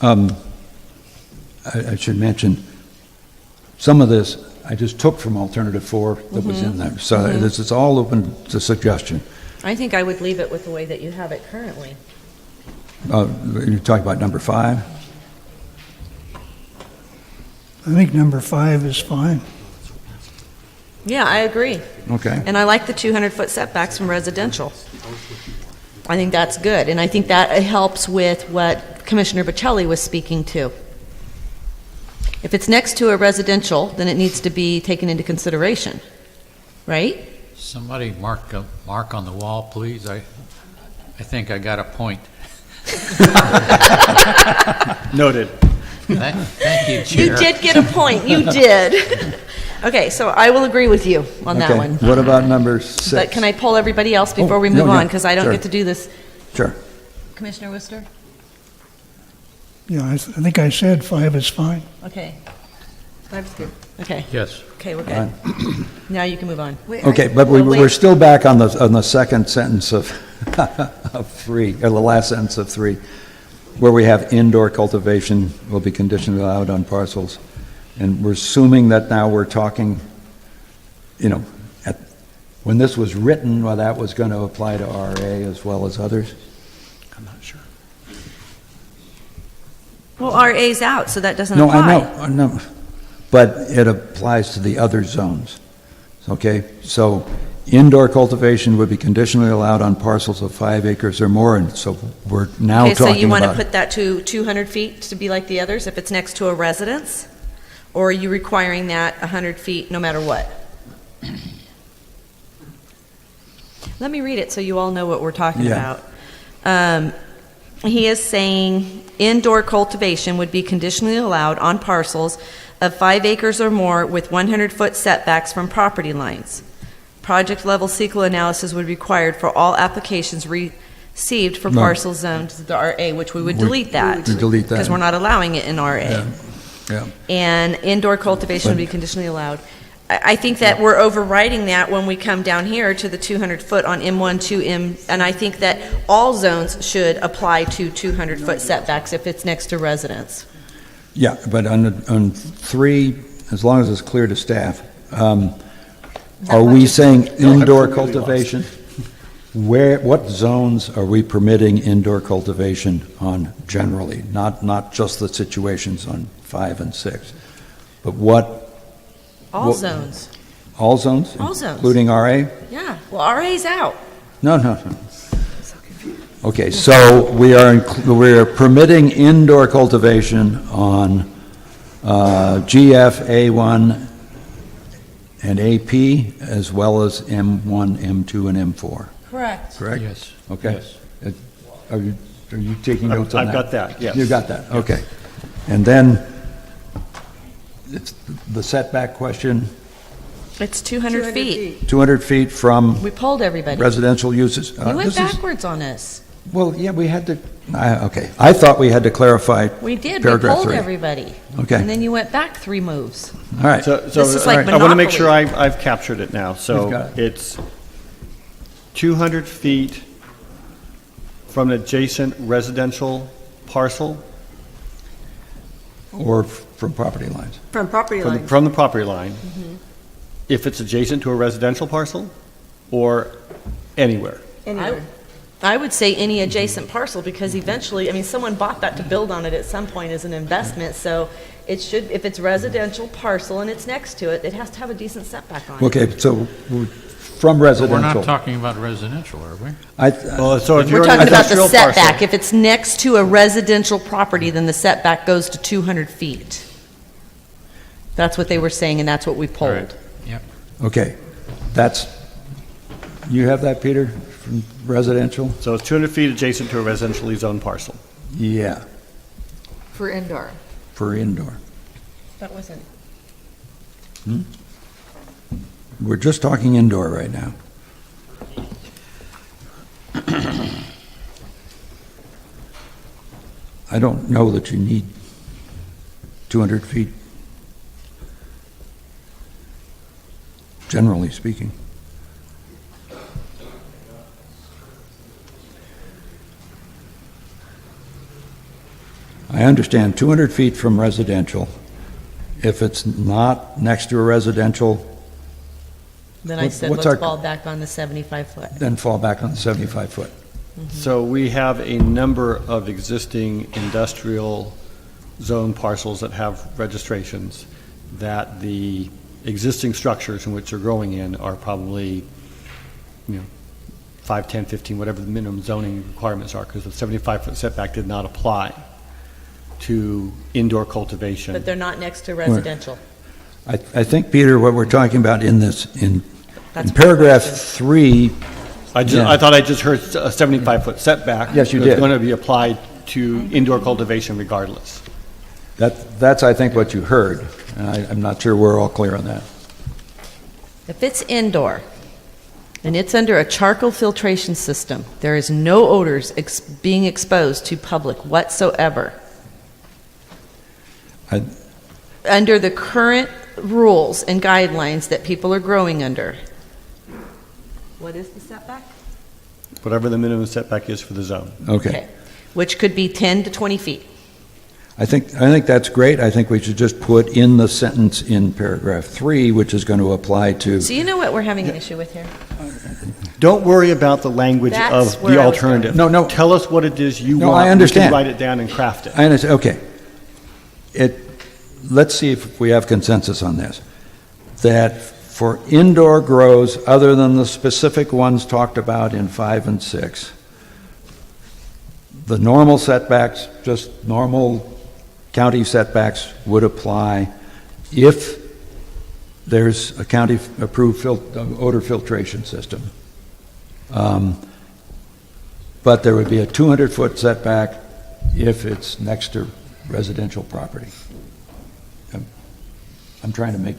I should mention, some of this I just took from alternative 4 that was Mm-hmm. in there. So this is all open to suggestion. I think I would leave it with the way that you have it currently. You're talking about number 5? I think number 5 is fine. Yeah, I agree. Okay. And I like the 200-foot setbacks from residential. I think that's good, and I think that helps with what Commissioner Bocelli was speaking to. If it's next to a residential, then it needs to be taken into consideration, right? Somebody mark on the wall, please. I think I got a point. Noted. Thank you, You Chair. did get a point, you did. Okay, so I will agree with you on that Okay. one. What about number 6? But can I pull everybody else before we Oh, move no, yeah, on, because I don't sure. get to do this. Sure. Commissioner Worcester? Yeah, I think I said 5 is fine. Okay, That's good. okay, Yes. okay, we're good. Now you can move on. Wait, Okay, but Well, wait. we're still back on the second sentence of, of 3, or the last sentence of 3, where we have indoor cultivation will be conditionally allowed on parcels. And we're assuming that now we're talking, when this was written, well, that was going to apply to RA as well as others? I'm not sure. Well, RA's out, so that doesn't No, apply. I know. But it applies to the other zones, okay? So indoor cultivation would be conditionally allowed on parcels of 5 acres or more, and so we're now Okay, so talking you want to about... put that to 200 feet to be like the others if it's next to a residence? Or are you requiring that 100 feet no matter what? Let me read it so you all know what we're talking Yeah. about. He is saying indoor cultivation would be conditionally allowed on parcels of 5 acres or more with 100-foot setbacks from property lines. Project level CEQA analysis would be required for all applications received for No. parcel zoned to the RA, which we would delete that. we delete that. Because we're not allowing it in RA. Yeah. And indoor cultivation would be conditionally allowed. I think that we're overriding that when we come down here to the 200-foot on M1, 2M, and I think that all zones should apply to 200-foot setbacks if it's next to residence. Yeah, but on 3, as long as it's clear to staff, are we saying indoor cultivation? What zones are we permitting indoor cultivation on generally? Not just the situations on 5 and 6, but what? All What- zones. All zones? All zones. Including RA? Yeah, well, RA's out. No. Okay, so we are permitting indoor cultivation on GF, A1, and AP, as well as M1, M2, and M4. Correct. Correct? Yes. Okay. Yes. Are you taking notes on I've that? got that, yes. You got that, okay. And then, it's the setback question, It's 200 feet. 200 feet from We polled everybody. residential uses. You went This is- backwards on us. Well, yeah, we had to, okay. I thought we had to clarify We did, we paragraph polled 3. everybody. Okay. And then you went back 3 moves. All right. So This is like I want to make Monopoly. sure I've captured it now. You've So got it. it's 200 feet from an adjacent residential parcel Or from property lines. From property lines. from the property line, if it's adjacent to a residential parcel, or anywhere. Anywhere. I would say any adjacent parcel, because eventually, I mean, someone bought that to build on it at some point as an investment, so it should, if it's residential parcel and it's next to it, it has to have a decent setback on it. Okay, so from But residential. we're not talking about residential, are we? Well, so if We're you're talking an about the industrial setback. parcel, If it's next to a residential property, then the setback goes to 200 feet. That's what they were saying, and that's what we All polled. right. Yep. Okay, that's, you have that, Peter, from residential? so it's 200 feet adjacent to a residentially zoned parcel. Yeah, For indoor. for indoor. That wasn't. We're just talking indoor right now. I don't know that you need 200 feet, generally speaking. I understand 200 feet from residential If it's not next to a residential, Then I said, What's let's our- fall back on the 75-foot. then fall back on the 75-foot. So we have a number of existing industrial zone parcels that have registrations that the existing structures in which they're growing in are probably, 5, 10, 15, whatever the minimum zoning requirements are, because the 75-foot setback did not apply to indoor cultivation. But they're not next to residential. I think, Peter, what we're talking about in this, in That's paragraph my question. 3, Yeah. I thought I just heard a 75-foot setback. Yes, you That's did. going to be applied to indoor cultivation regardless. that's, I think, what you heard. And I'm not sure we're all clear on that. If it's indoor and it's under a charcoal filtration system, there is no odors being exposed to public whatsoever. I- Under the current rules and guidelines that people are growing under. What is the setback? Whatever the minimum setback is for the zone. Okay. Which could be 10 to 20 feet. I think that's great. I think we should just put in the sentence in paragraph 3, which is going to apply to, So you know what we're having an issue with here? Don't worry about the language That's of where the I was alternative. No. Tell us what it is you No, want. I understand. We can write it down and craft it. I understand, okay. Let's see if we have consensus on this. That for indoor grows, other than the specific ones talked about in 5 and 6, the normal setbacks, just normal county setbacks would apply if there's a county-approved odor filtration system. But there would be a 200-foot setback if it's next to residential property. I'm trying to make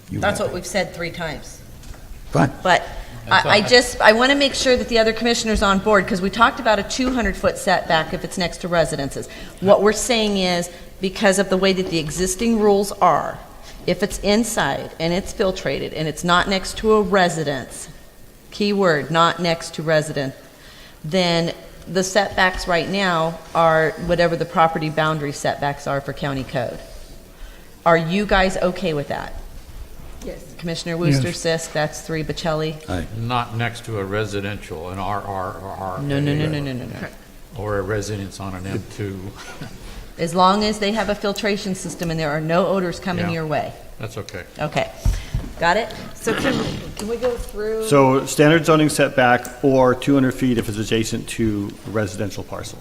you That's happy. what we've said 3 times. Fine. But I want to make sure that the other commissioners on board, because we talked about a 200-foot setback if it's next to residences. What we're saying is, because of the way that the existing rules are, if it's inside and it's filtrated and it's not next to a residence, key word, not next to resident, then the setbacks right now are whatever the property boundary setbacks are for county code. Are you guys okay with that? Yes. Commissioner Wooster, Yes. Sisk, that's 3, Bocelli? Not next to a residential, an RR or R. No. Or a residence on an M2. As long as they have a filtration system and there are no odors coming Yeah. your way. That's okay. Okay. Got it? So can we go through? So standard zoning setback or 200 feet if it's adjacent to a residential parcel.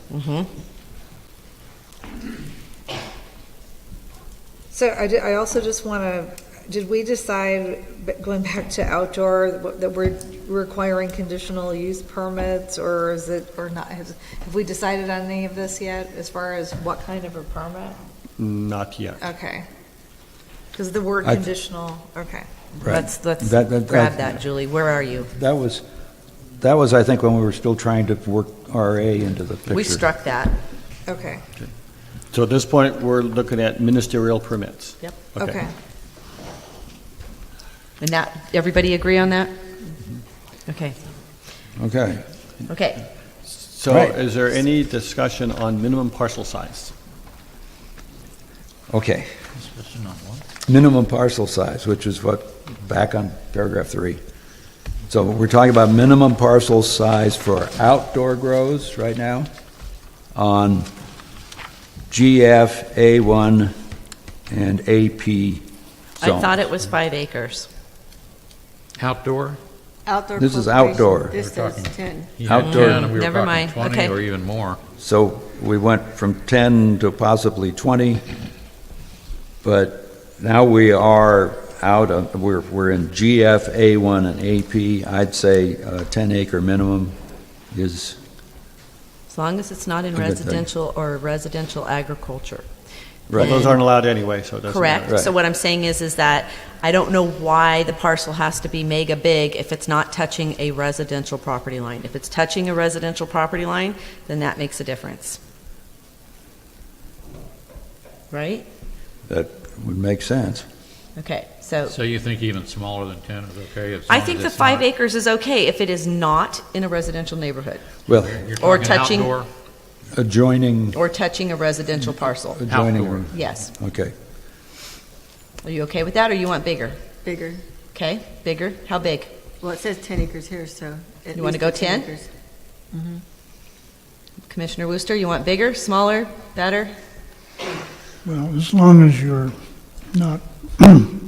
So I also just want to, did we decide, going back to outdoor, that we're requiring conditional use permits, or is it, or not? Have we decided on any of this yet, as far as what kind of a permit? Not yet. Okay. Because the word I- conditional, okay. Right. Let's That- grab that, Julie. Where are you? That was, I think, when we were still trying to work RA into the picture. We struck that. Okay, So at this point, we're looking at ministerial permits. Yep. okay. And that, everybody agree on that? Okay. Okay. Okay. So Right. is there any discussion on minimum parcel size? Okay. Minimum parcel size, which is what, back on paragraph 3. So we're talking about minimum parcel size for outdoor grows right now on GF, A1, and AP I zones. thought it was 5 acres. Outdoor? Outdoor This is cultivation, outdoor. This We're says talking- 10. Outdoor. Yeah, we were Never talking mind. 20 Okay. or even more. So we went from 10 to possibly 20, but now we are out of, we're in GF, A1, and AP. I'd say a 10-acre minimum is, As long as it's not in A good thing. residential or residential agriculture. right. Those aren't allowed anyway, so it doesn't Correct. matter. Right. So what I'm saying is that I don't know why the parcel has to be mega big if it's not touching a residential property line. If it's touching a residential property line, then that makes a difference. Right? That would make sense. Okay, so So you think even smaller than 10 is okay? as I long think as the it's 5 not- acres is okay if it is not in a residential neighborhood Well, You're or talking touching- outdoor? adjoining, or touching a residential parcel. adjoining. Outdoor. Yes. Okay. Are you okay with that, or you want bigger? Bigger. Okay, bigger, how big? Well, it says 10 acres here, so. at You wanna least go it's 10? acres. Commissioner Wooster, you want bigger, smaller, better? Well, as long as you're not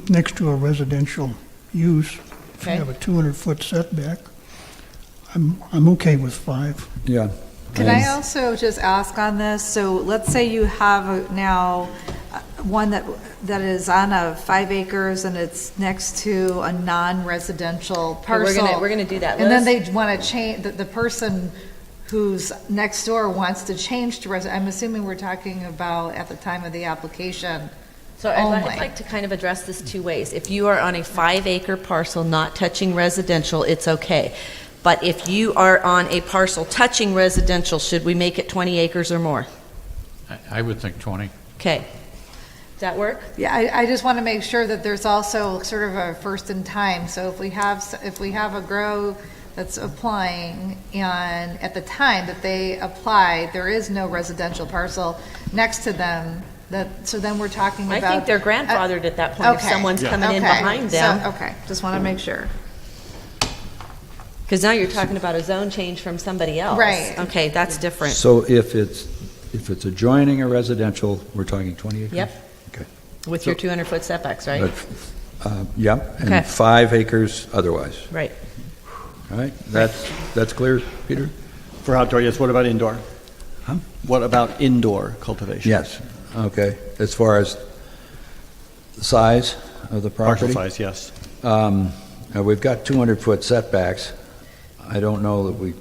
next to a residential use, if you Okay. have a 200-foot setback, I'm okay with 5. Yeah. Can I also just ask on this, so let's say you have now one that is on a 5 acres and it's next to a non-residential parcel. We're gonna do that, And then Liz. they want to change, the person who's next door wants to change to I'm assuming we're talking about at the time of the application. So I'd only. like to kind of address this two ways. If you are on a 5-acre parcel not touching residential, it's okay. But if you are on a parcel touching residential, should we make it 20 acres or more? I would think 20. Okay. Does that work? Yeah, I just want to make sure that there's also sort of a first in time. So if we have a grow that's applying, and at the time that they apply, there is no residential parcel next to them, so then we're talking I about. think they're grandfathered at that point if Okay. someone's coming in Okay. behind them. So, okay, just want to make sure. Because now you're talking about a zone change from somebody else. Right. Okay, that's different. So if it's adjoining a residential, we're talking 20 acres? Yep. Okay. With your 200-foot setbacks, right? Yeah, Okay. and 5 acres otherwise. Right. All right, that's clear, Peter? For outdoor, yes. What about indoor? Huh? What about indoor cultivation? Yes, okay. As far as the size of the Partial property? size, yes. Now, we've got 200-foot setbacks. I don't know that we,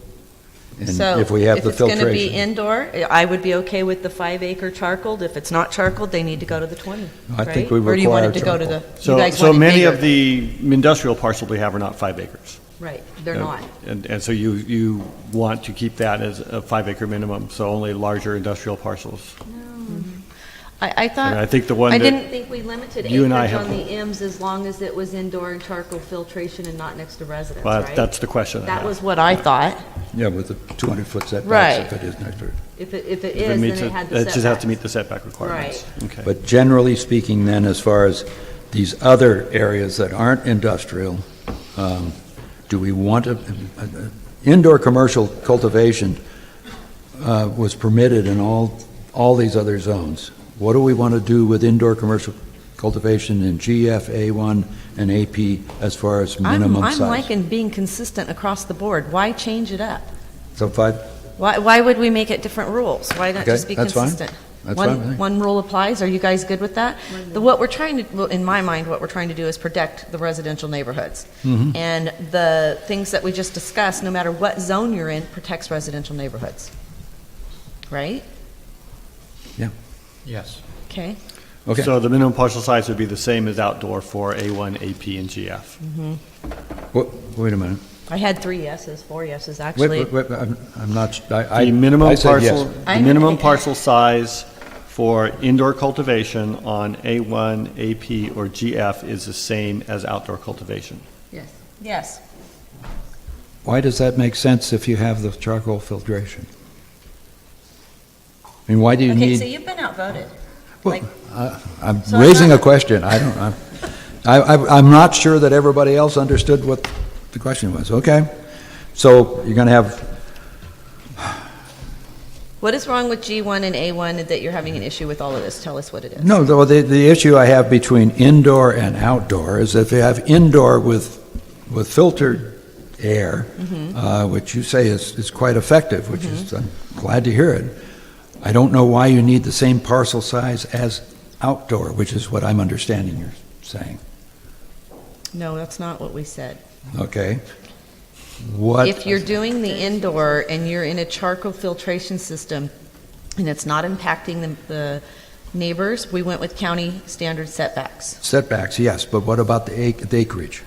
and So if we have the if it's going to be filtration. indoor, I would be okay with the 5-acre charcoaled. If it's not charcoaled, they need to go to the 20, I think right? we Or do you want require it to go to the, charcoal. you So, guys so want it many bigger? of the industrial parcels we have are not 5 acres. Right, they're not. And so you want to keep that as a 5-acre minimum, so only larger industrial parcels. I thought, And I think the one I that didn't think we limited you and I acreage have- on the M's as long as it was indoor and charcoal filtration and not next to residents, Well, right? that's the question I That have. was what I thought. Yeah, with the 200-foot setbacks, Right. if it is next to it. If it If is, it then meets it had the it just has to setbacks. meet the setback requirements. Okay. But generally speaking, then, as far as these other areas that aren't industrial, do we want indoor commercial cultivation was permitted in all these other zones. What do we want to do with indoor commercial cultivation in GF, A1, and AP as far as minimum I'm size? liking being consistent across the board. Why change it up? So 5, Why would we make it different rules? Why not Okay, just be that's fine. consistent? That's fine with me. One rule applies. Are you guys good with that? What we're trying to, well, in my mind, what we're trying to do is protect the residential neighborhoods. Mm-hmm. And the things that we just discussed, no matter what zone you're in, protects residential neighborhoods. Right? Yes. Okay. okay. So the minimum parcel size would be the same as outdoor for A1, AP, and GF. Wait a minute. I had 3 yeses, 4 yeses, Wait, actually. I'm not, I The minimum I said yes. parcel, I the minimum think- parcel size for indoor cultivation on A1, AP, or GF is the same as outdoor cultivation. Yes. Yes. Why does that make sense if you have the charcoal filtration? I mean, why do you Okay, so need, you've been outvoted. well, like- I'm So I'm raising not- a question. I'm not sure that everybody else understood what the question was. Okay. So you're going to have, What is wrong with G1 and A1 that you're having an issue with all of this? Tell us what it is. no, the issue I have between indoor and outdoor is if you have indoor with filtered air, which you say is quite effective, which is, I'm glad to hear it. I don't know why you need the same parcel size as outdoor, which is what I'm understanding you're saying. No, that's not what we said. Okay? What? If you're doing the indoor and you're in a charcoal filtration system and it's not impacting the neighbors, we went with county standard setbacks. Setbacks, yes, but what about the acreage?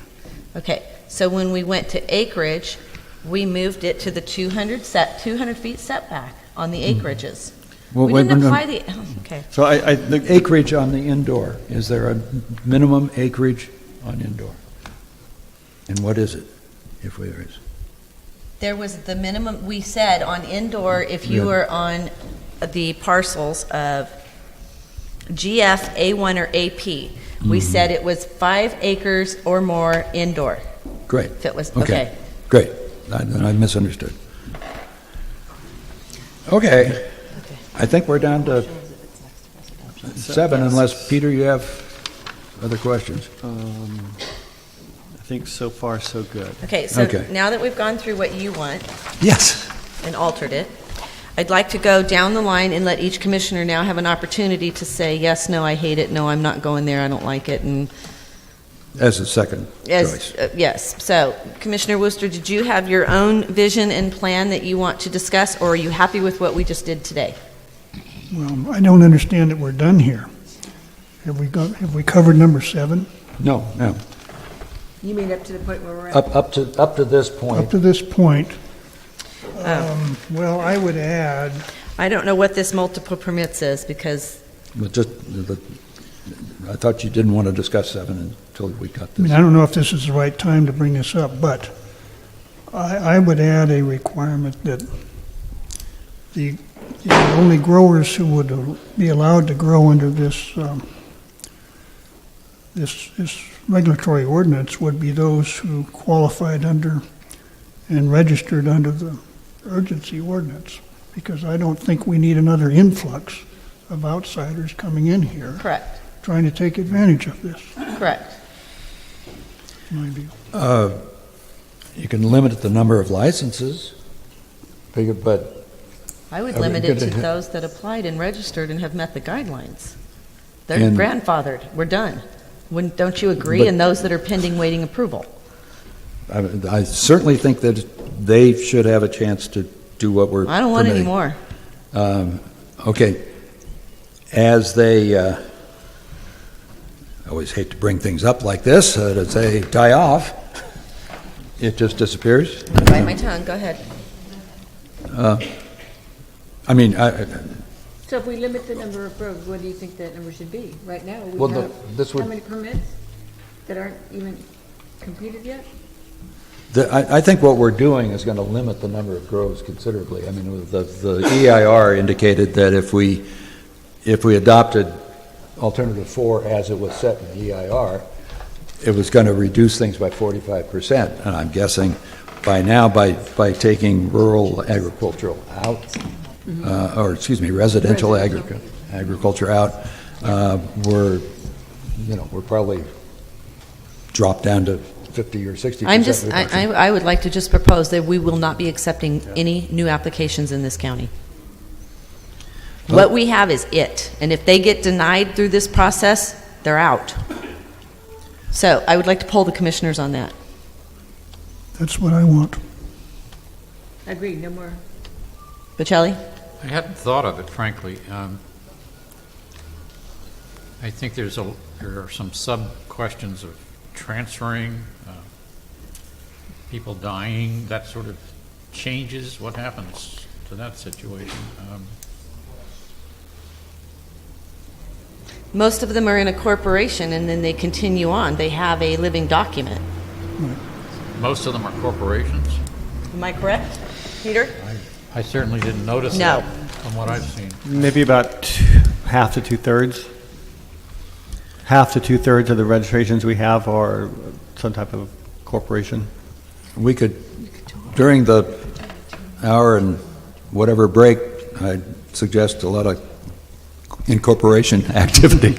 Okay, so when we went to acreage, we moved it to the 200 feet setback on the acreages. Well, We wait, didn't no, apply the, oh, okay. So I think Acreage on the indoor, is there a minimum acreage on indoor? And what is it, if there is? There was the minimum, we said on indoor, if you Yeah. were on the parcels of GF, A1, or AP, We said it was 5 acres or more indoor. Great. If it was, okay. Great. I misunderstood. Okay. I think we're down to 7, unless, Peter, you have other questions? I think so far, so good. Okay, so Okay. now that we've gone through what you want Yes. and altered it, I'd like to go down the line and let each commissioner now have an opportunity to say, yes, no, I hate it, no, I'm not going there, I don't like it, and As a second choice. yes. So, Commissioner Wooster, did you have your own vision and plan that you want to discuss, or are you happy with what we just did today? Well, I don't understand that we're done here. Have we covered number 7? No. You mean up to the point where we're at? Up to this Up point. to this point, well, I would add, I don't know what this multiple permits is, because I thought you didn't want to discuss 7 until we got I mean, this. I don't know if this is the right time to bring this up, but I would add a requirement that the only growers who would be allowed to grow under this regulatory ordinance would be those who qualified under and registered under the urgency ordinance, because I don't think we need another influx of outsiders coming in here correct, trying to take advantage of this, correct. in my view. You can limit the number of licenses, but I would Are we limit it to gonna- those that applied and registered and have met the guidelines. They're And- grandfathered, we're done. Don't you agree? But- And those that are pending waiting approval? I certainly think that they should have a chance to do what we're I don't want any permitting. more. Okay. As they, I always hate to bring things up like this, as they die off, it just disappears. Bite my tongue, go ahead. I mean, So if we limit the number of grows, what do you think that number should be? Right now, Well, we have, this would- how many permits that aren't even completed yet? I think what we're doing is going to limit the number of grows considerably. I mean, the EIR indicated that if we adopted alternative 4 as it was set in the EIR, it was going to reduce things by 45%. And I'm guessing by now, by taking rural agricultural out, residential agriculture out, we're probably dropped down to 50 or 60%. I would like to just propose that we will not be accepting any new applications in this county. What we have is it, and if they get denied through this process, they're out. So I would like to poll the commissioners on that. That's what I want. Agreed, no more. Bocelli? I hadn't thought of it, frankly. I think there are some sub-questions of transferring, people dying, that sort of changes. What happens to that situation? Most of them are in a corporation, and then they continue on. They have a living document. Most of them are corporations. Am I correct, Peter? I certainly didn't notice No. that from what I've seen. Maybe about half to two-thirds. Half to two-thirds of the registrations we have are some type of corporation. We could, during the hour and whatever break, I'd suggest a lot of incorporation activity.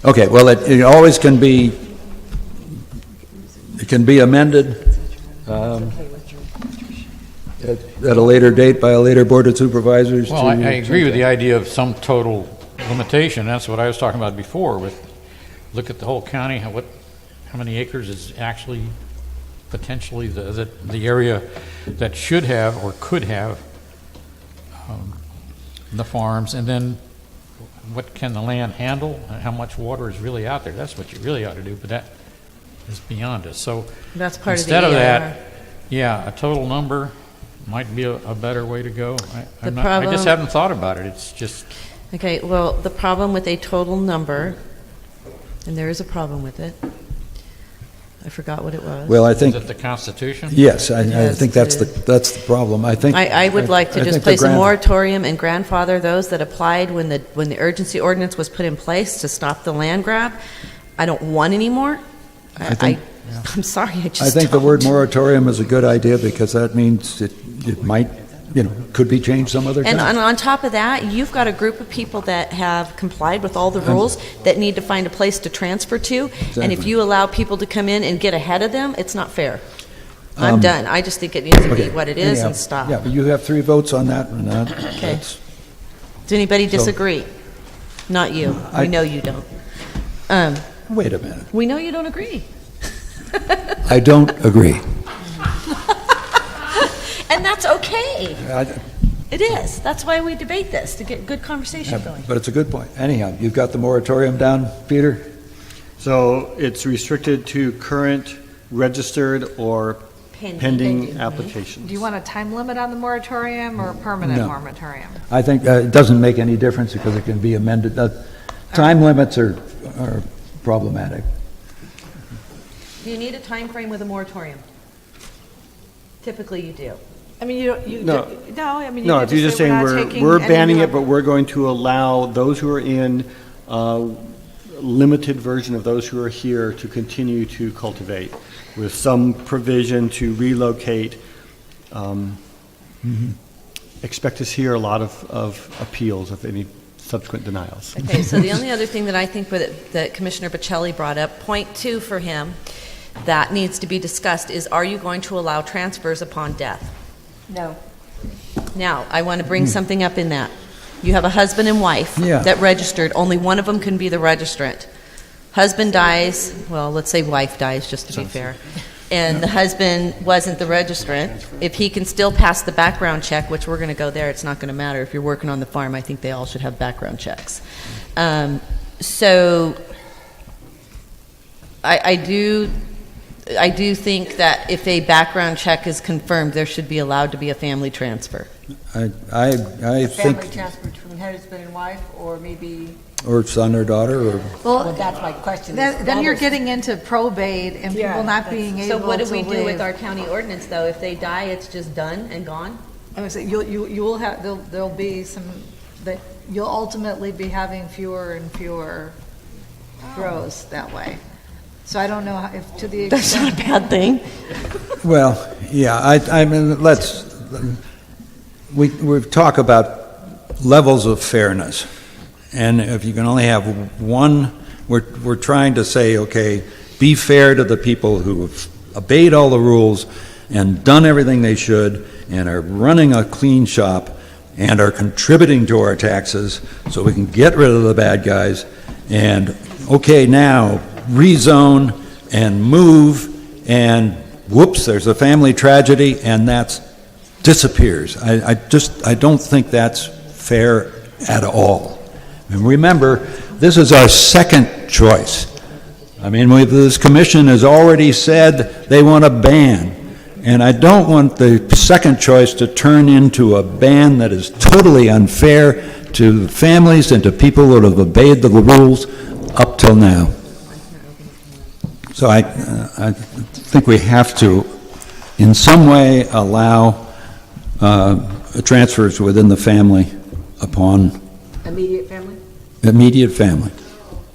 Okay, well, it always can be, it can be amended at a later date by a later Board of Supervisors. Well, I agree with the idea of some total limitation. That's what I was talking about before with, look at the whole county, how many acres is actually potentially the area that should have or could have the farms, and then what can the land handle, and how much water is really out there. That's what you really ought to do, but that is beyond us. So That's part of the instead of EIR. that, yeah, a total number might be a better way to go. I just problem- haven't thought about it. It's just, Okay, well, the problem with a total number, and there is a problem with it, I forgot what it was. Well, I Is think, it the Constitution? yes, I Yes, think that's it that's the problem. I think. I would like to I just think the place a grand- moratorium and grandfather those that applied when the urgency ordinance was put in place to stop the land grab. I don't want any more. I think- I'm sorry, I just I think the word don't. moratorium is a good idea because that means it might, could be changed some other And time. on top of that, you've got a group of people that have complied with all the rules that need to find a place to transfer to. And if Exactly. you allow people to come in and get ahead of them, it's not fair. I'm Um, done. I just think it needs to be Okay. what it is Anyhow, and stop. Yeah, but you have 3 votes on that, and Okay. that's, Does anybody disagree? Not you. I- We know you don't. wait a minute. We know you don't agree. I don't agree. And that's okay. I- It is. That's why we debate this, to get good conversation going. But it's a good point. Anyhow, you've got the moratorium down, Peter? So it's restricted to current registered or pending applications. Do you want a time limit on the moratorium or a permanent No. moratorium? I think it doesn't make any difference because it can be amended. Time limits are problematic. Do you need a time frame with a moratorium? Typically, you do. I mean, No. I mean, No, you if could you're just just say saying we're not taking we're any banning new it, but we're going to allow those who are in limited version of those who are here to continue to cultivate with some provision to relocate. Expect to hear a lot of appeals of any subsequent denials. Okay, so the only other thing that I think that Commissioner Bocelli brought up, point 2 for him, that needs to be discussed is, are you going to allow transfers upon death? No. Now, I want to bring something up in that. You have a husband and wife Yeah. that registered. Only one of them can be the registrant. Husband dies, well, let's say wife dies, just to be fair, and the husband wasn't the registrant. If he can still pass the background check, which we're going to go there, it's not going to matter. If you're working on the farm, I think they all should have background checks. So I do think that if a background check is confirmed, there should be allowed to be a family transfer. I Family think, transfer between husband and wife, or maybe, or son or daughter, or, well, that's my question. Then you're getting into probate and Yeah, people not that's- being So able to what do we do with live. our county ordinance, though? If they die, it's just done and gone? I would say you will have, there'll be some, that you'll ultimately be having fewer and fewer grows that way. So I don't know how- if to the That's not a extent. bad thing. well, yeah, I mean, we talk about levels of fairness. And if you can only have one, we're trying to say, okay, be fair to the people who have obeyed all the rules and done everything they should and are running a clean shop and are contributing to our taxes so we can get rid of the bad guys. And, okay, now rezone and move, and whoops, there's a family tragedy, and that disappears. I don't think that's fair at all. And remember, this is our second choice. I mean, this commission has already said they want a ban, and I don't want the second choice to turn into a ban that is totally unfair to families and to people that have obeyed the rules up till now. So I think we have to, in some way, allow transfers within the family upon Immediate family? immediate family.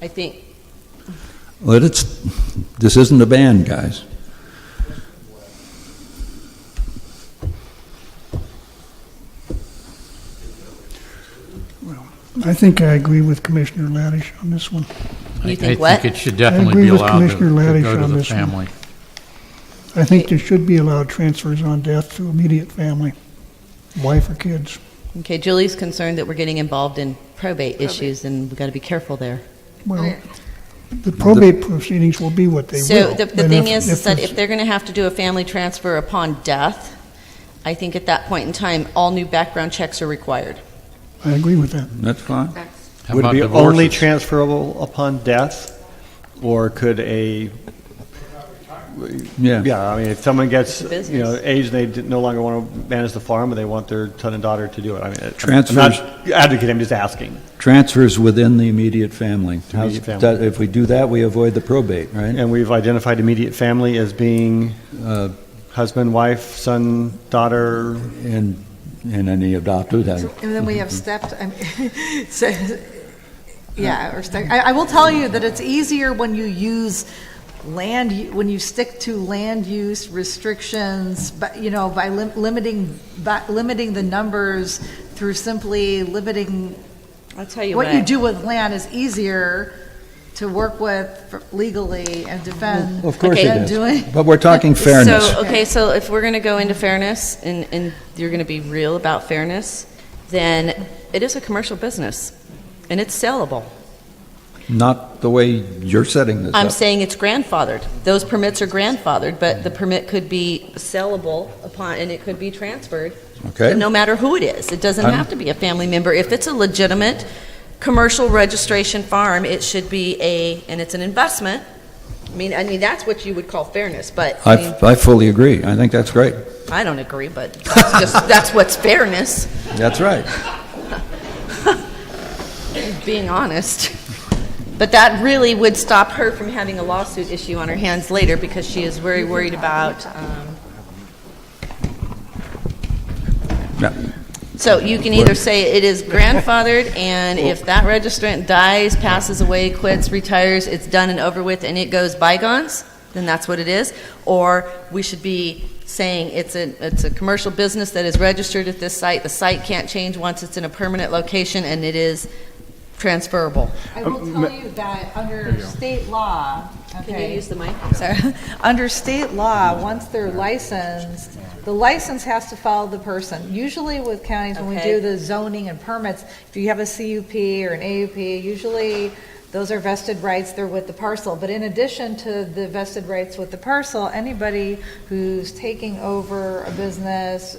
I think, But this isn't a ban, guys. I think I agree with Commissioner Laddish on this one. You I think what? think it should definitely agree be with allowed to Commissioner Laddish go to on the this one. family. I think there should be allowed transfers on death to immediate family, wife or kids. Okay, Julie's concerned that we're getting involved in probate issues, and we've got to be careful there. Well, the probate proceedings will be what they will. So the And thing if- is that it's- if they're going to have to do a family transfer upon death, I think at that point in time, all new background checks are required. I agree with that. That's fine. How Would it about be only divorces? transferable upon death, or could a Yeah, I mean, if someone gets, It's a you know, business. age, they no longer want to manage the farm, but they want their son and daughter to do it. I mean, I'm Transfers- not advocating, I'm just asking. Transfers within the immediate family. Immediate family. If we do that, we avoid the probate, right? And we've identified immediate family as being husband, wife, son, daughter. And any adopted. And then we have stepped, so, yeah, or step, I will tell you that it's easier when you use when you stick to land use restrictions, but, you know, by limiting the numbers through simply limiting I'll tell you what you do with land is easier to work with legally and defend. Of course Okay. it than is. doing. But we're talking fairness. So, okay, so if we're going to go into fairness, and you're going to be real about fairness, then it is a commercial business, and it's sellable. Not the way you're setting this up. I'm saying it's grandfathered. Those permits are grandfathered, but the permit could be sellable upon, and it could be transferred. Okay. No matter who it is. It doesn't I'm- have to be a family member. If it's a legitimate commercial registration farm, it should be and it's an investment. I mean, that's what you would call fairness, but, I fully agree. I think that's great. I don't agree, but that's what's fairness, That's right. being honest. But that really would stop her from having a lawsuit issue on her hands later, because she is very worried about, Yeah. so you can either say it is grandfathered, and if that registrant dies, passes away, quits, retires, it's done and over with, and it goes bygones, then that's what it is. Or we should be saying it's a commercial business that is registered at this site. The site can't change once it's in a permanent location, and it is transferable. I will tell you that under state law, Can okay. you use the mic? Sorry. Under state law, once they're licensed, the license has to follow the person. Usually with counties, when we Okay. do the zoning and permits, if you have a CUP or an AUP, usually those are vested rights, they're with the parcel. But in addition to the vested rights with the parcel, anybody who's taking over a business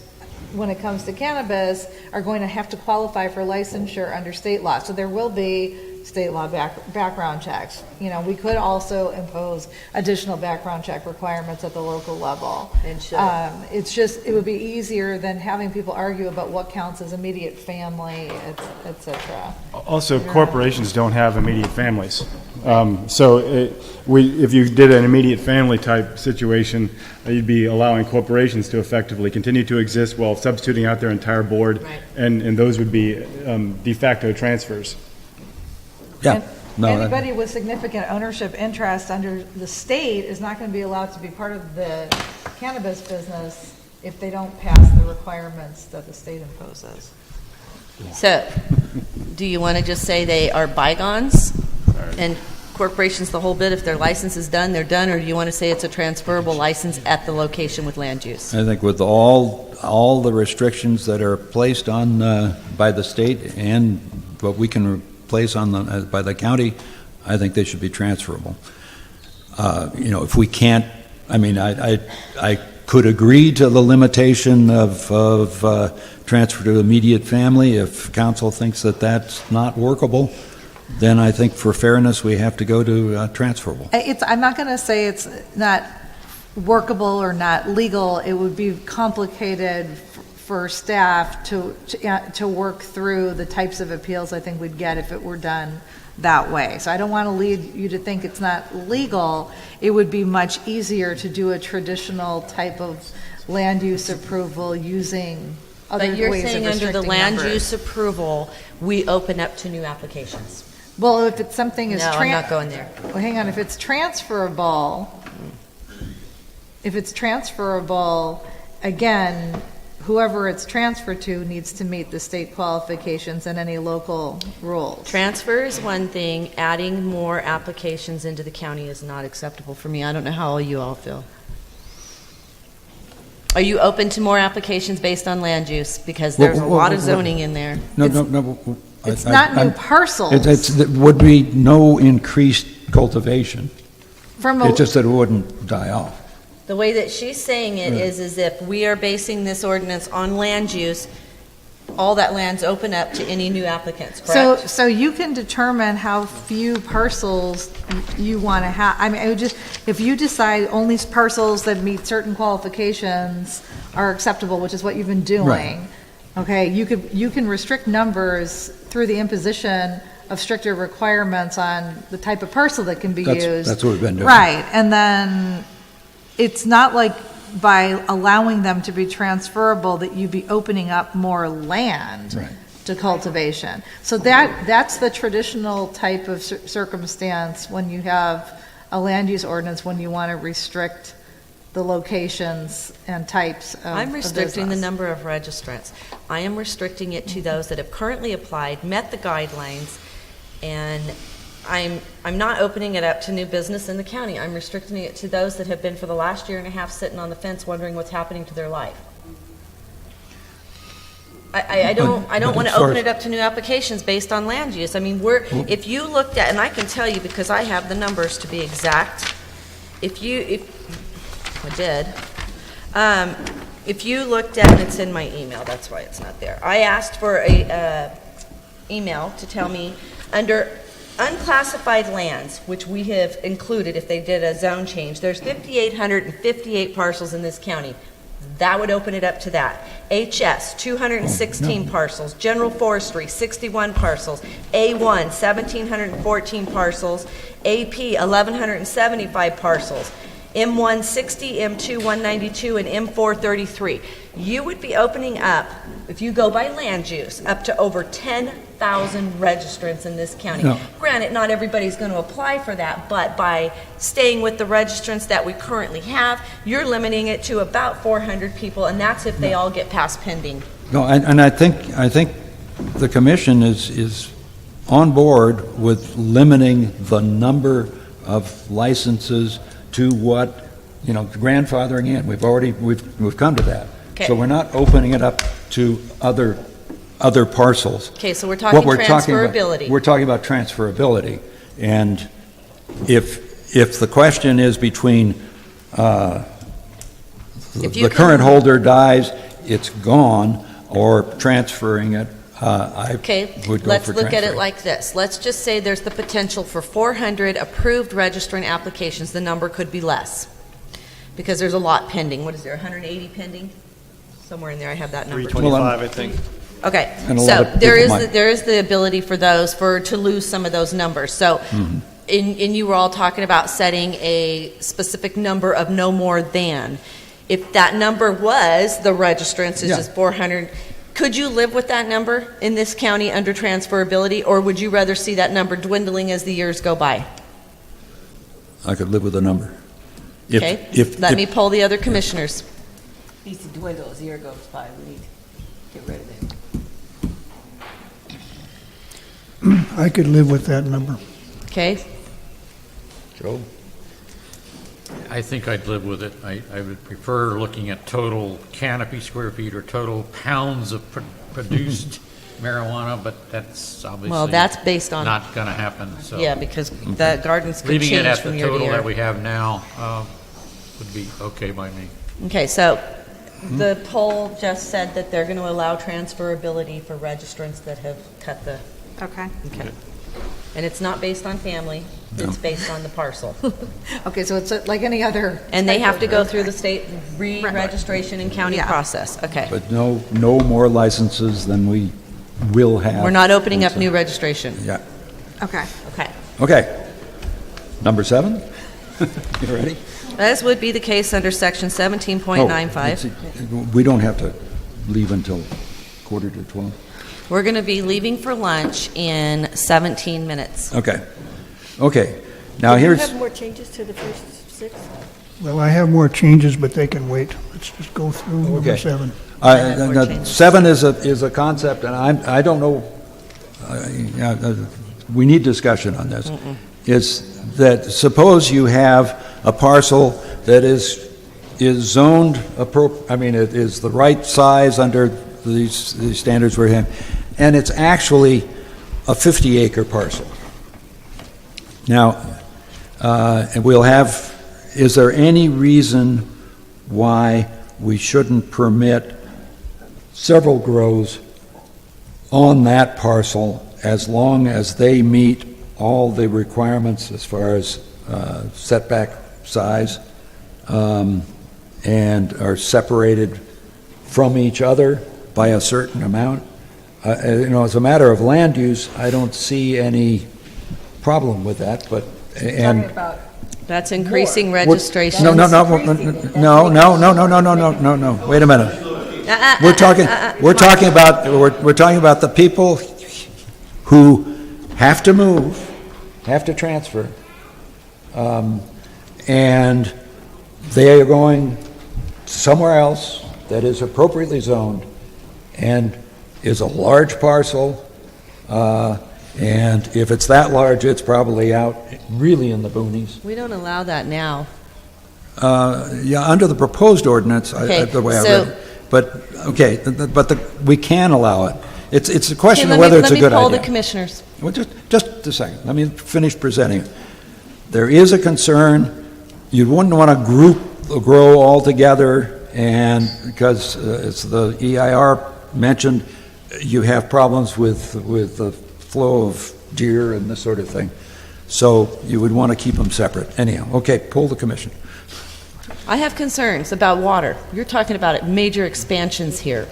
when it comes to cannabis are going to have to qualify for licensure under state law. So there will be state law background checks. You know, we could also impose additional background check requirements at the local level. And should. It's just, it would be easier than having people argue about what counts as immediate family, et cetera. Also, corporations don't have immediate families. If you did an immediate family type situation, you'd be allowing corporations to effectively continue to exist while substituting out their entire board, Right. and those would be de facto transfers. Yeah. And No, that- anybody with significant ownership interest under the state is not going to be allowed to be part of the cannabis business if they don't pass the requirements that the state imposes. So, do you want to just say they are bygones? And corporations the whole bit, if their license is done, they're done? Or do you want to say it's a transferable license at the location with land use? I think with all the restrictions that are placed on, by the state and what we can place on by the county, I think they should be transferable. You know, if we can't, I mean, I could agree to the limitation of transfer to immediate family. If council thinks that that's not workable, then I think for fairness, we have to go to transferable. I'm not going to say it's not workable or not legal. It would be complicated for staff to work through the types of appeals I think we'd get if it were done that way. So I don't want to lead you to think it's not legal. It would be much easier to do a traditional type of land use approval using other But you're ways of saying under the restricting land numbers. use approval, we open up to new applications? Well, if it's something is No, I'm not going there. Well, hang on, if it's transferable, again, whoever it's transferred to needs to meet the state qualifications and any local rules. Transfer is one thing, adding more applications into the county is not acceptable for me. I don't know how you all feel. Are you open to more applications based on land use? Because there's a lot of zoning in there. No. It's not new parcels. It would be no increased cultivation. From a, It's just that it wouldn't die off. The way that she's saying it is if we are basing this ordinance on land use, all that land's open up to any new applicants, So, correct? so you can determine how few parcels you want to have. I mean, it would just, if you decide only parcels that meet certain qualifications are acceptable, which is what you've been doing, okay, you can restrict numbers through the imposition of stricter requirements on the type of parcel that can be used. That's what we've been doing. Right, and then it's not like by allowing them to be transferable that you'd be opening up more land Right. to cultivation. So that's the traditional type of circumstance when you have a land use ordinance, when you want to restrict the locations and types of I'm restricting the business. number of registrants. I am restricting it to those that have currently applied, met the guidelines, and I'm not opening it up to new business in the county. I'm restricting it to those that have been for the last year and a half sitting on the fence wondering what's happening to their life. I don't want to as far open as- it up to new applications based on land use. I mean, if you looked at, and I can tell you because I have the numbers to be exact, if you looked at, and it's in my email, that's why it's not there. I asked for a email to tell me under unclassified lands, which we have included if they did a zone change, there's 5,858 parcels in this county. That would open it up to that. HS, 216 parcels. General Forestry, 61 parcels. A1, 1,714 parcels. AP, 1,175 parcels. M1, 60, M2, 192, and M4, 33. You would be opening up, if you go by land use, up to over 10,000 registrants in this county. No. Granted, not everybody's going to apply for that, but by staying with the registrants that we currently have, you're limiting it to about 400 people, and that's if they all get past pending. No, and I think the commission is on board with limiting the number of licenses to what, grandfathering in. We've come to that. Okay. So we're not opening it up to other parcels. Okay, so we're talking What we're talking about- transferability. We're talking about transferability. And if the question is between If you the can- current holder dies, it's gone, or transferring it, I Okay, would go let's for look at it transferring. like this. Let's just say there's the potential for 400 approved registrant applications. The number could be less because there's a lot pending. What is there, 180 pending? Somewhere in there, I have that number. 325, I think. Okay, And a lot so of there people is, might- there is the ability for those, to lose some of those numbers. So, and you were all talking about setting a specific number of no more than. If that number was, the registrants is Yeah. just 400, could you live with that number in this county under transferability, or would you rather see that number dwindling as the years go by? I could live with a number. If- Okay, if- let if- me poll the other commissioners. Needs to dwindle as the year goes by, we need to get rid of it. I could live with that number. Okay, Joe? I think I'd live with it. I would prefer looking at total canopy square feet or total pounds of produced marijuana, but that's obviously well, that's based on, not going to happen, so. yeah, because the gardens could Leaving it change at from the year to total year. that we have now would be okay by me. Okay, so the poll just said that they're going to allow transferability for registrants that have cut the, Okay. okay. And it's not based on family, it's based on the parcel. Okay, so it's like any other. And they type have of- to go through the state re-registration and county Yeah. process, okay. But no more licenses than we will have. We're not opening up new registration, Yeah. Okay. okay. Okay. Number 7? You ready? As would be the case under section Oh, 17.95. we don't have to leave until 11:45. We're going to be leaving for lunch in 17 minutes. Okay. Okay. Now Do you here's, have more changes to the first 6? Well, I have more changes, but they can wait. Let's just go through number Okay. 7. have more changes. 7 is a concept, and I don't know, we need discussion on this. Is that suppose you have a parcel that is zoned it is the right size under these standards we have, and it's actually a 50-acre parcel. Now, and is there any reason why we shouldn't permit several grows on that parcel as long as they meet all the requirements as far as setback size, and are separated from each other by a certain amount. As a matter of land use, I don't see any problem with that, but, and... Talking about That's increasing registration. No, wait a minute. We're talking about the people who have to move, have to transfer, and they are going somewhere else that is appropriately zoned and is a large parcel, and if it's that large, it's probably out really in the boonies. We don't allow that now. Yeah, under the proposed ordinance, Okay, the way I so- read it. But, okay, we can allow it. It's a question Okay, of whether it's a good Let me poll idea. the commissioners. Well, just a second, let me finish presenting it. There is a concern, you wouldn't want to grow all together, and because, as the EIR mentioned, you have problems with the flow of deer and this sort of thing. So you would want to keep them separate. Anyhow, okay, poll the commission. I have concerns about water. You're talking about major expansions here.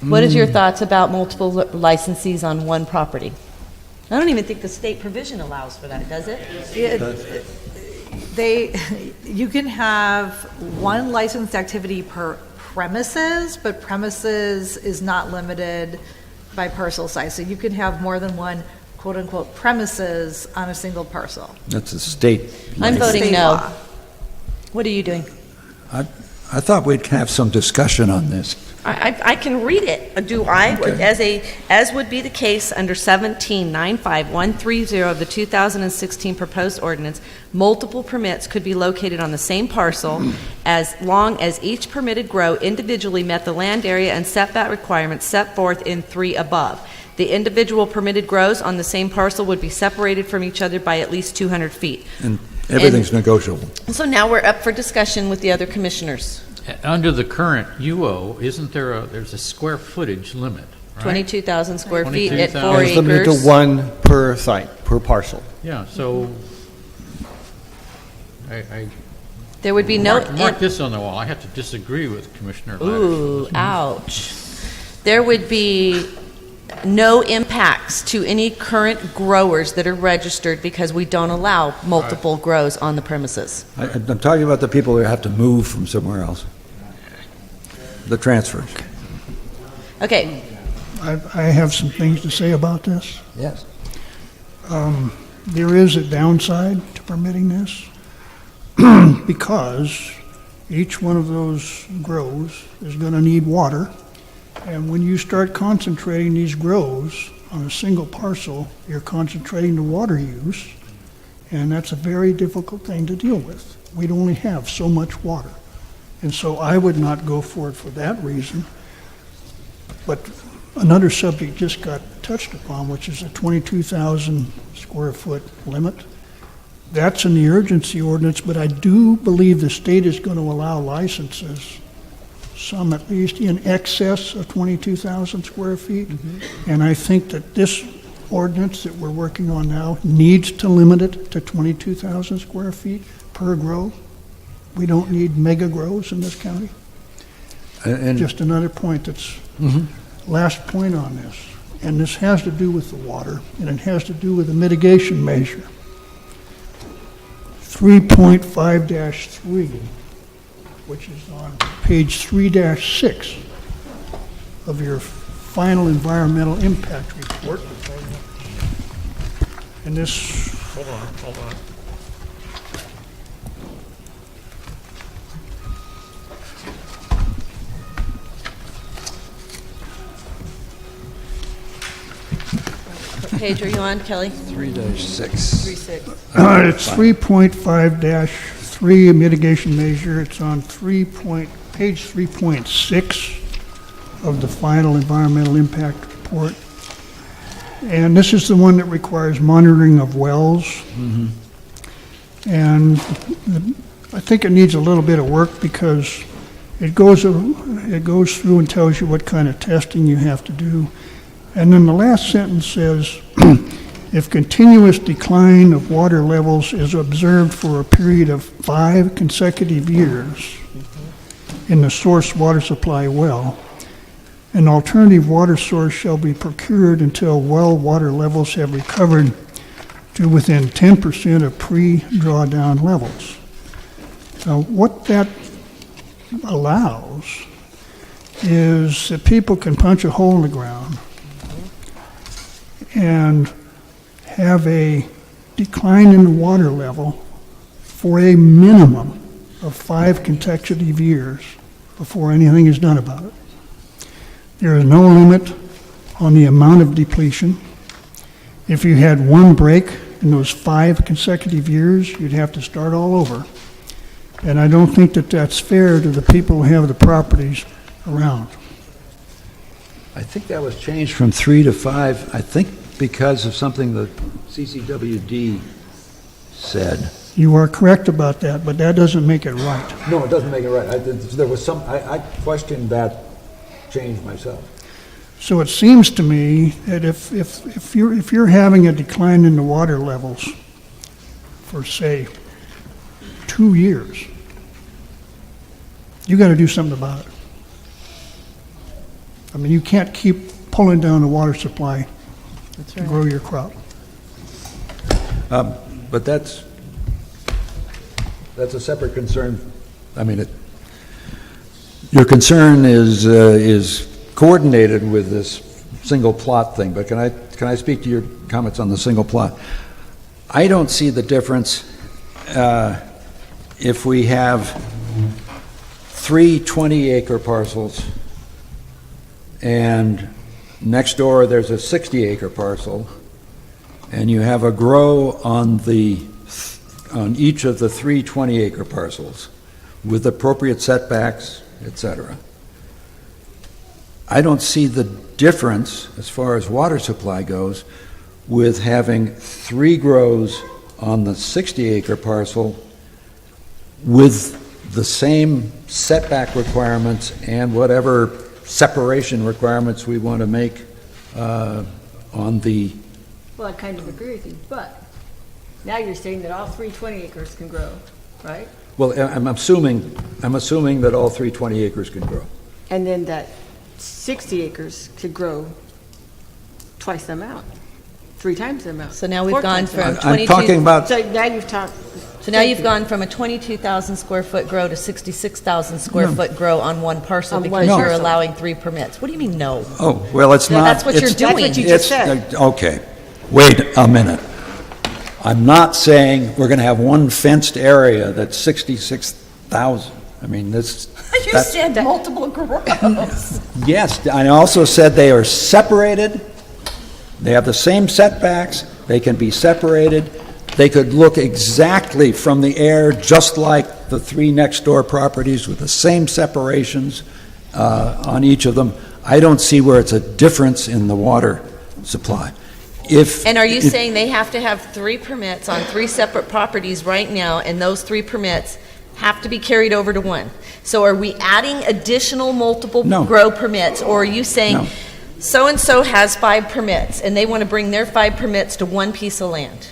What is your thoughts about multiple licensees on one property? I don't even think the state provision allows for that, does it? You can have one licensed activity per premises, but premises is not limited by parcel size. So you can have more than one quote-unquote premises on a single parcel. That's a state. I'm voting State no. law. What are you doing? I thought we'd have some discussion on this. I can read it. Do I? Okay. As would be the case under 1795130 of the 2016 proposed ordinance, multiple permits could be located on the same parcel as long as each permitted grow individually met the land area and setback requirements set forth in 3 above. The individual permitted grows on the same parcel would be separated from each other by at least 200 feet. And everything's negotiable. So now we're up for discussion with the other commissioners. Under the current UO, isn't there's a square footage limit, right? 22,000 square feet at 4 22,000. It's limited to acres. one per site, per parcel. Yeah, so I There would be no... mark this on the wall. I have to disagree with Commissioner Ladd. Ooh, ouch. There would be no impacts to any current growers that are registered because we don't allow multiple grows on the premises. I'm talking about the people who have to move from somewhere else. The transfers. Okay, I have some things to say about this. Yes. There is a downside to permitting this because each one of those grows is going to need water. And when you start concentrating these grows on a single parcel, you're concentrating the water use, and that's a very difficult thing to deal with. We'd only have so much water. And so I would not go for it for that reason. But another subject just got touched upon, which is a 22,000 square foot limit. That's in the urgency ordinance, but I do believe the state is going to allow licenses, some at least in excess of 22,000 square feet. And I think that this ordinance that we're working on now needs to limit it to 22,000 square feet per grow. We don't need mega grows in this county. And Just another point that's, last point on this, and this has to do with the water, and it has to do with the mitigation measure. 3.5-3, which is on page 3-6 of your final environmental impact report. And this, hold on. what page are you on, Kelly? 3-6. 3-6. It's 3.5-3, mitigation measure. It's on page 3.6 of the final environmental impact report. And this is the one that requires monitoring of wells. And I think it needs a little bit of work because it goes through and tells you what kind of testing you have to do. And then the last sentence says, if continuous decline of water levels is observed for a period of 5 consecutive years in the source water supply well, an alternative water source shall be procured until well water levels have recovered to within 10% of pre-drawdown levels. Now, what that allows is that people can punch a hole in the ground and have a decline in the water level for a minimum of 5 consecutive years before anything is done about it. There is no limit on the amount of depletion. If you had one break in those 5 consecutive years, you'd have to start all over. And I don't think that that's fair to the people who have the properties around. I think that was changed from 3 to 5, I think because of something the CCWD said. You are correct about that, but that doesn't make it right. No, it doesn't make it right. There was I questioned that change myself. So it seems to me that if you're having a decline in the water levels for, say, 2 years, you got to do something about it. I mean, you can't keep pulling down the water supply to grow your crop. But that's a separate concern. I mean, your concern is coordinated with this single plot thing, but can I speak to your comments on the single plot? I don't see the difference if we have 3 20-acre parcels and next door there's a 60-acre parcel, and you have a grow on each of the 3 20-acre parcels with appropriate setbacks, etc. I don't see the difference as far as water supply goes with having 3 grows on the 60-acre parcel with the same setback requirements and whatever separation requirements we want to make on the... Well, I kind of agree with you, but now you're saying that all 3 20 acres can grow, right? Well, I'm assuming that all 3 20 acres can grow. And then that 60 acres could grow twice the amount, 3 times the amount. So now we've 4 gone times the from amount. I'm talking about... So now you've talked. So now you've gone from a 22,000 square foot grow to 66,000 square foot grow on one parcel On because one you're parcel. allowing 3 permits. What do you mean, no? Oh, well, it's No, not... that's what you're it's- doing. That's what you just It's- said. Okay, wait a minute. I'm not saying we're going to have one fenced area that's 66,000. I mean, this... You that's- said multiple grows. Yes, I also said they are separated, they have the same setbacks, they can be separated, they could look exactly from the air just like the 3 next-door properties with the same separations on each of them. I don't see where it's a difference in the water supply. And are you saying they have to have 3 permits on 3 separate properties right now, and those 3 permits have to be carried over to 1? So are we adding additional multiple No. grow permits, or are you saying No. so-and-so has 5 permits, and they want to bring their 5 permits to 1 piece of land?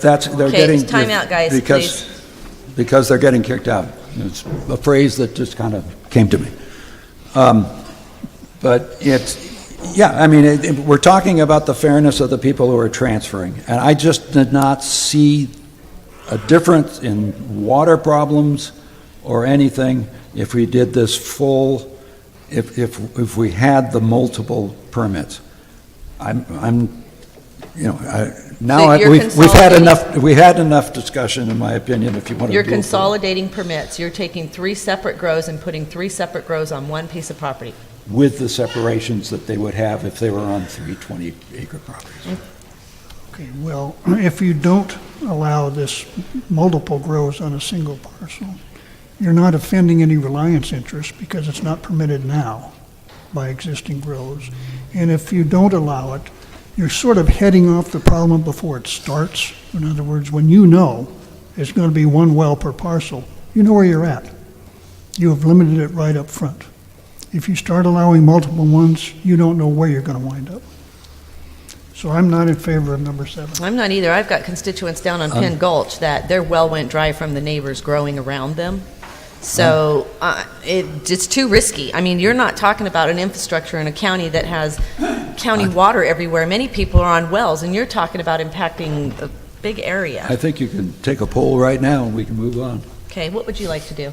They're Okay, getting... time out, guys, Because they're getting kicked out. It's a phrase that just kind of came to me. But yeah, I mean, we're talking about the fairness of the people who are transferring, and I just did not see a difference in water problems or anything if we did this full, if we had the multiple permits. Now So you're we had enough discussion, in my opinion, if you want to... You're consolidating permits. You're taking 3 separate grows and putting 3 separate grows on 1 piece of property. With the separations that they would have if they were on 3 20-acre properties. Okay, well, if you don't allow this multiple grows on a single parcel, you're not offending any reliance interest because it's not permitted now by existing grows. And if you don't allow it, you're sort of heading off the problem before it starts. In other words, when you know it's going to be 1 well per parcel, you know where you're at. You have limited it right up front. If you start allowing multiple ones, you don't know where you're going to wind up. So I'm not in favor of number 7. I'm not either. I've got constituents down on Penn Gulch that their well went dry from the neighbors growing around them. So it's too risky. I mean, you're not talking about an infrastructure in a county that has county water everywhere. Many people are on wells, and you're talking about impacting a big area. I think you can take a poll right now and we can move on. Okay, what would you like to do?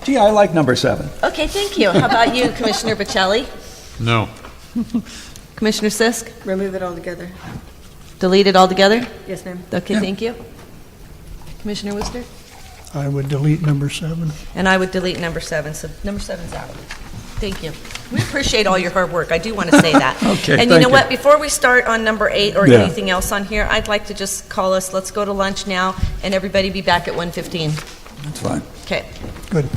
Gee, I like number 7. Okay, thank you. How about you, Commissioner Bocelli? No. Commissioner Sisk? Remove it altogether. Delete it altogether? Yes, ma'am. Okay, thank you. Commissioner Worcester? I would delete number 7. And I would delete number 7, so number 7's out. Thank you. We appreciate all your hard work. I do want to say that. Okay, And you thank know you. what? Before we start on number 8 or Yeah. anything else on here, I'd like to just call us, let's go to lunch now, and everybody be back at 1:15. That's fine. Okay. Good.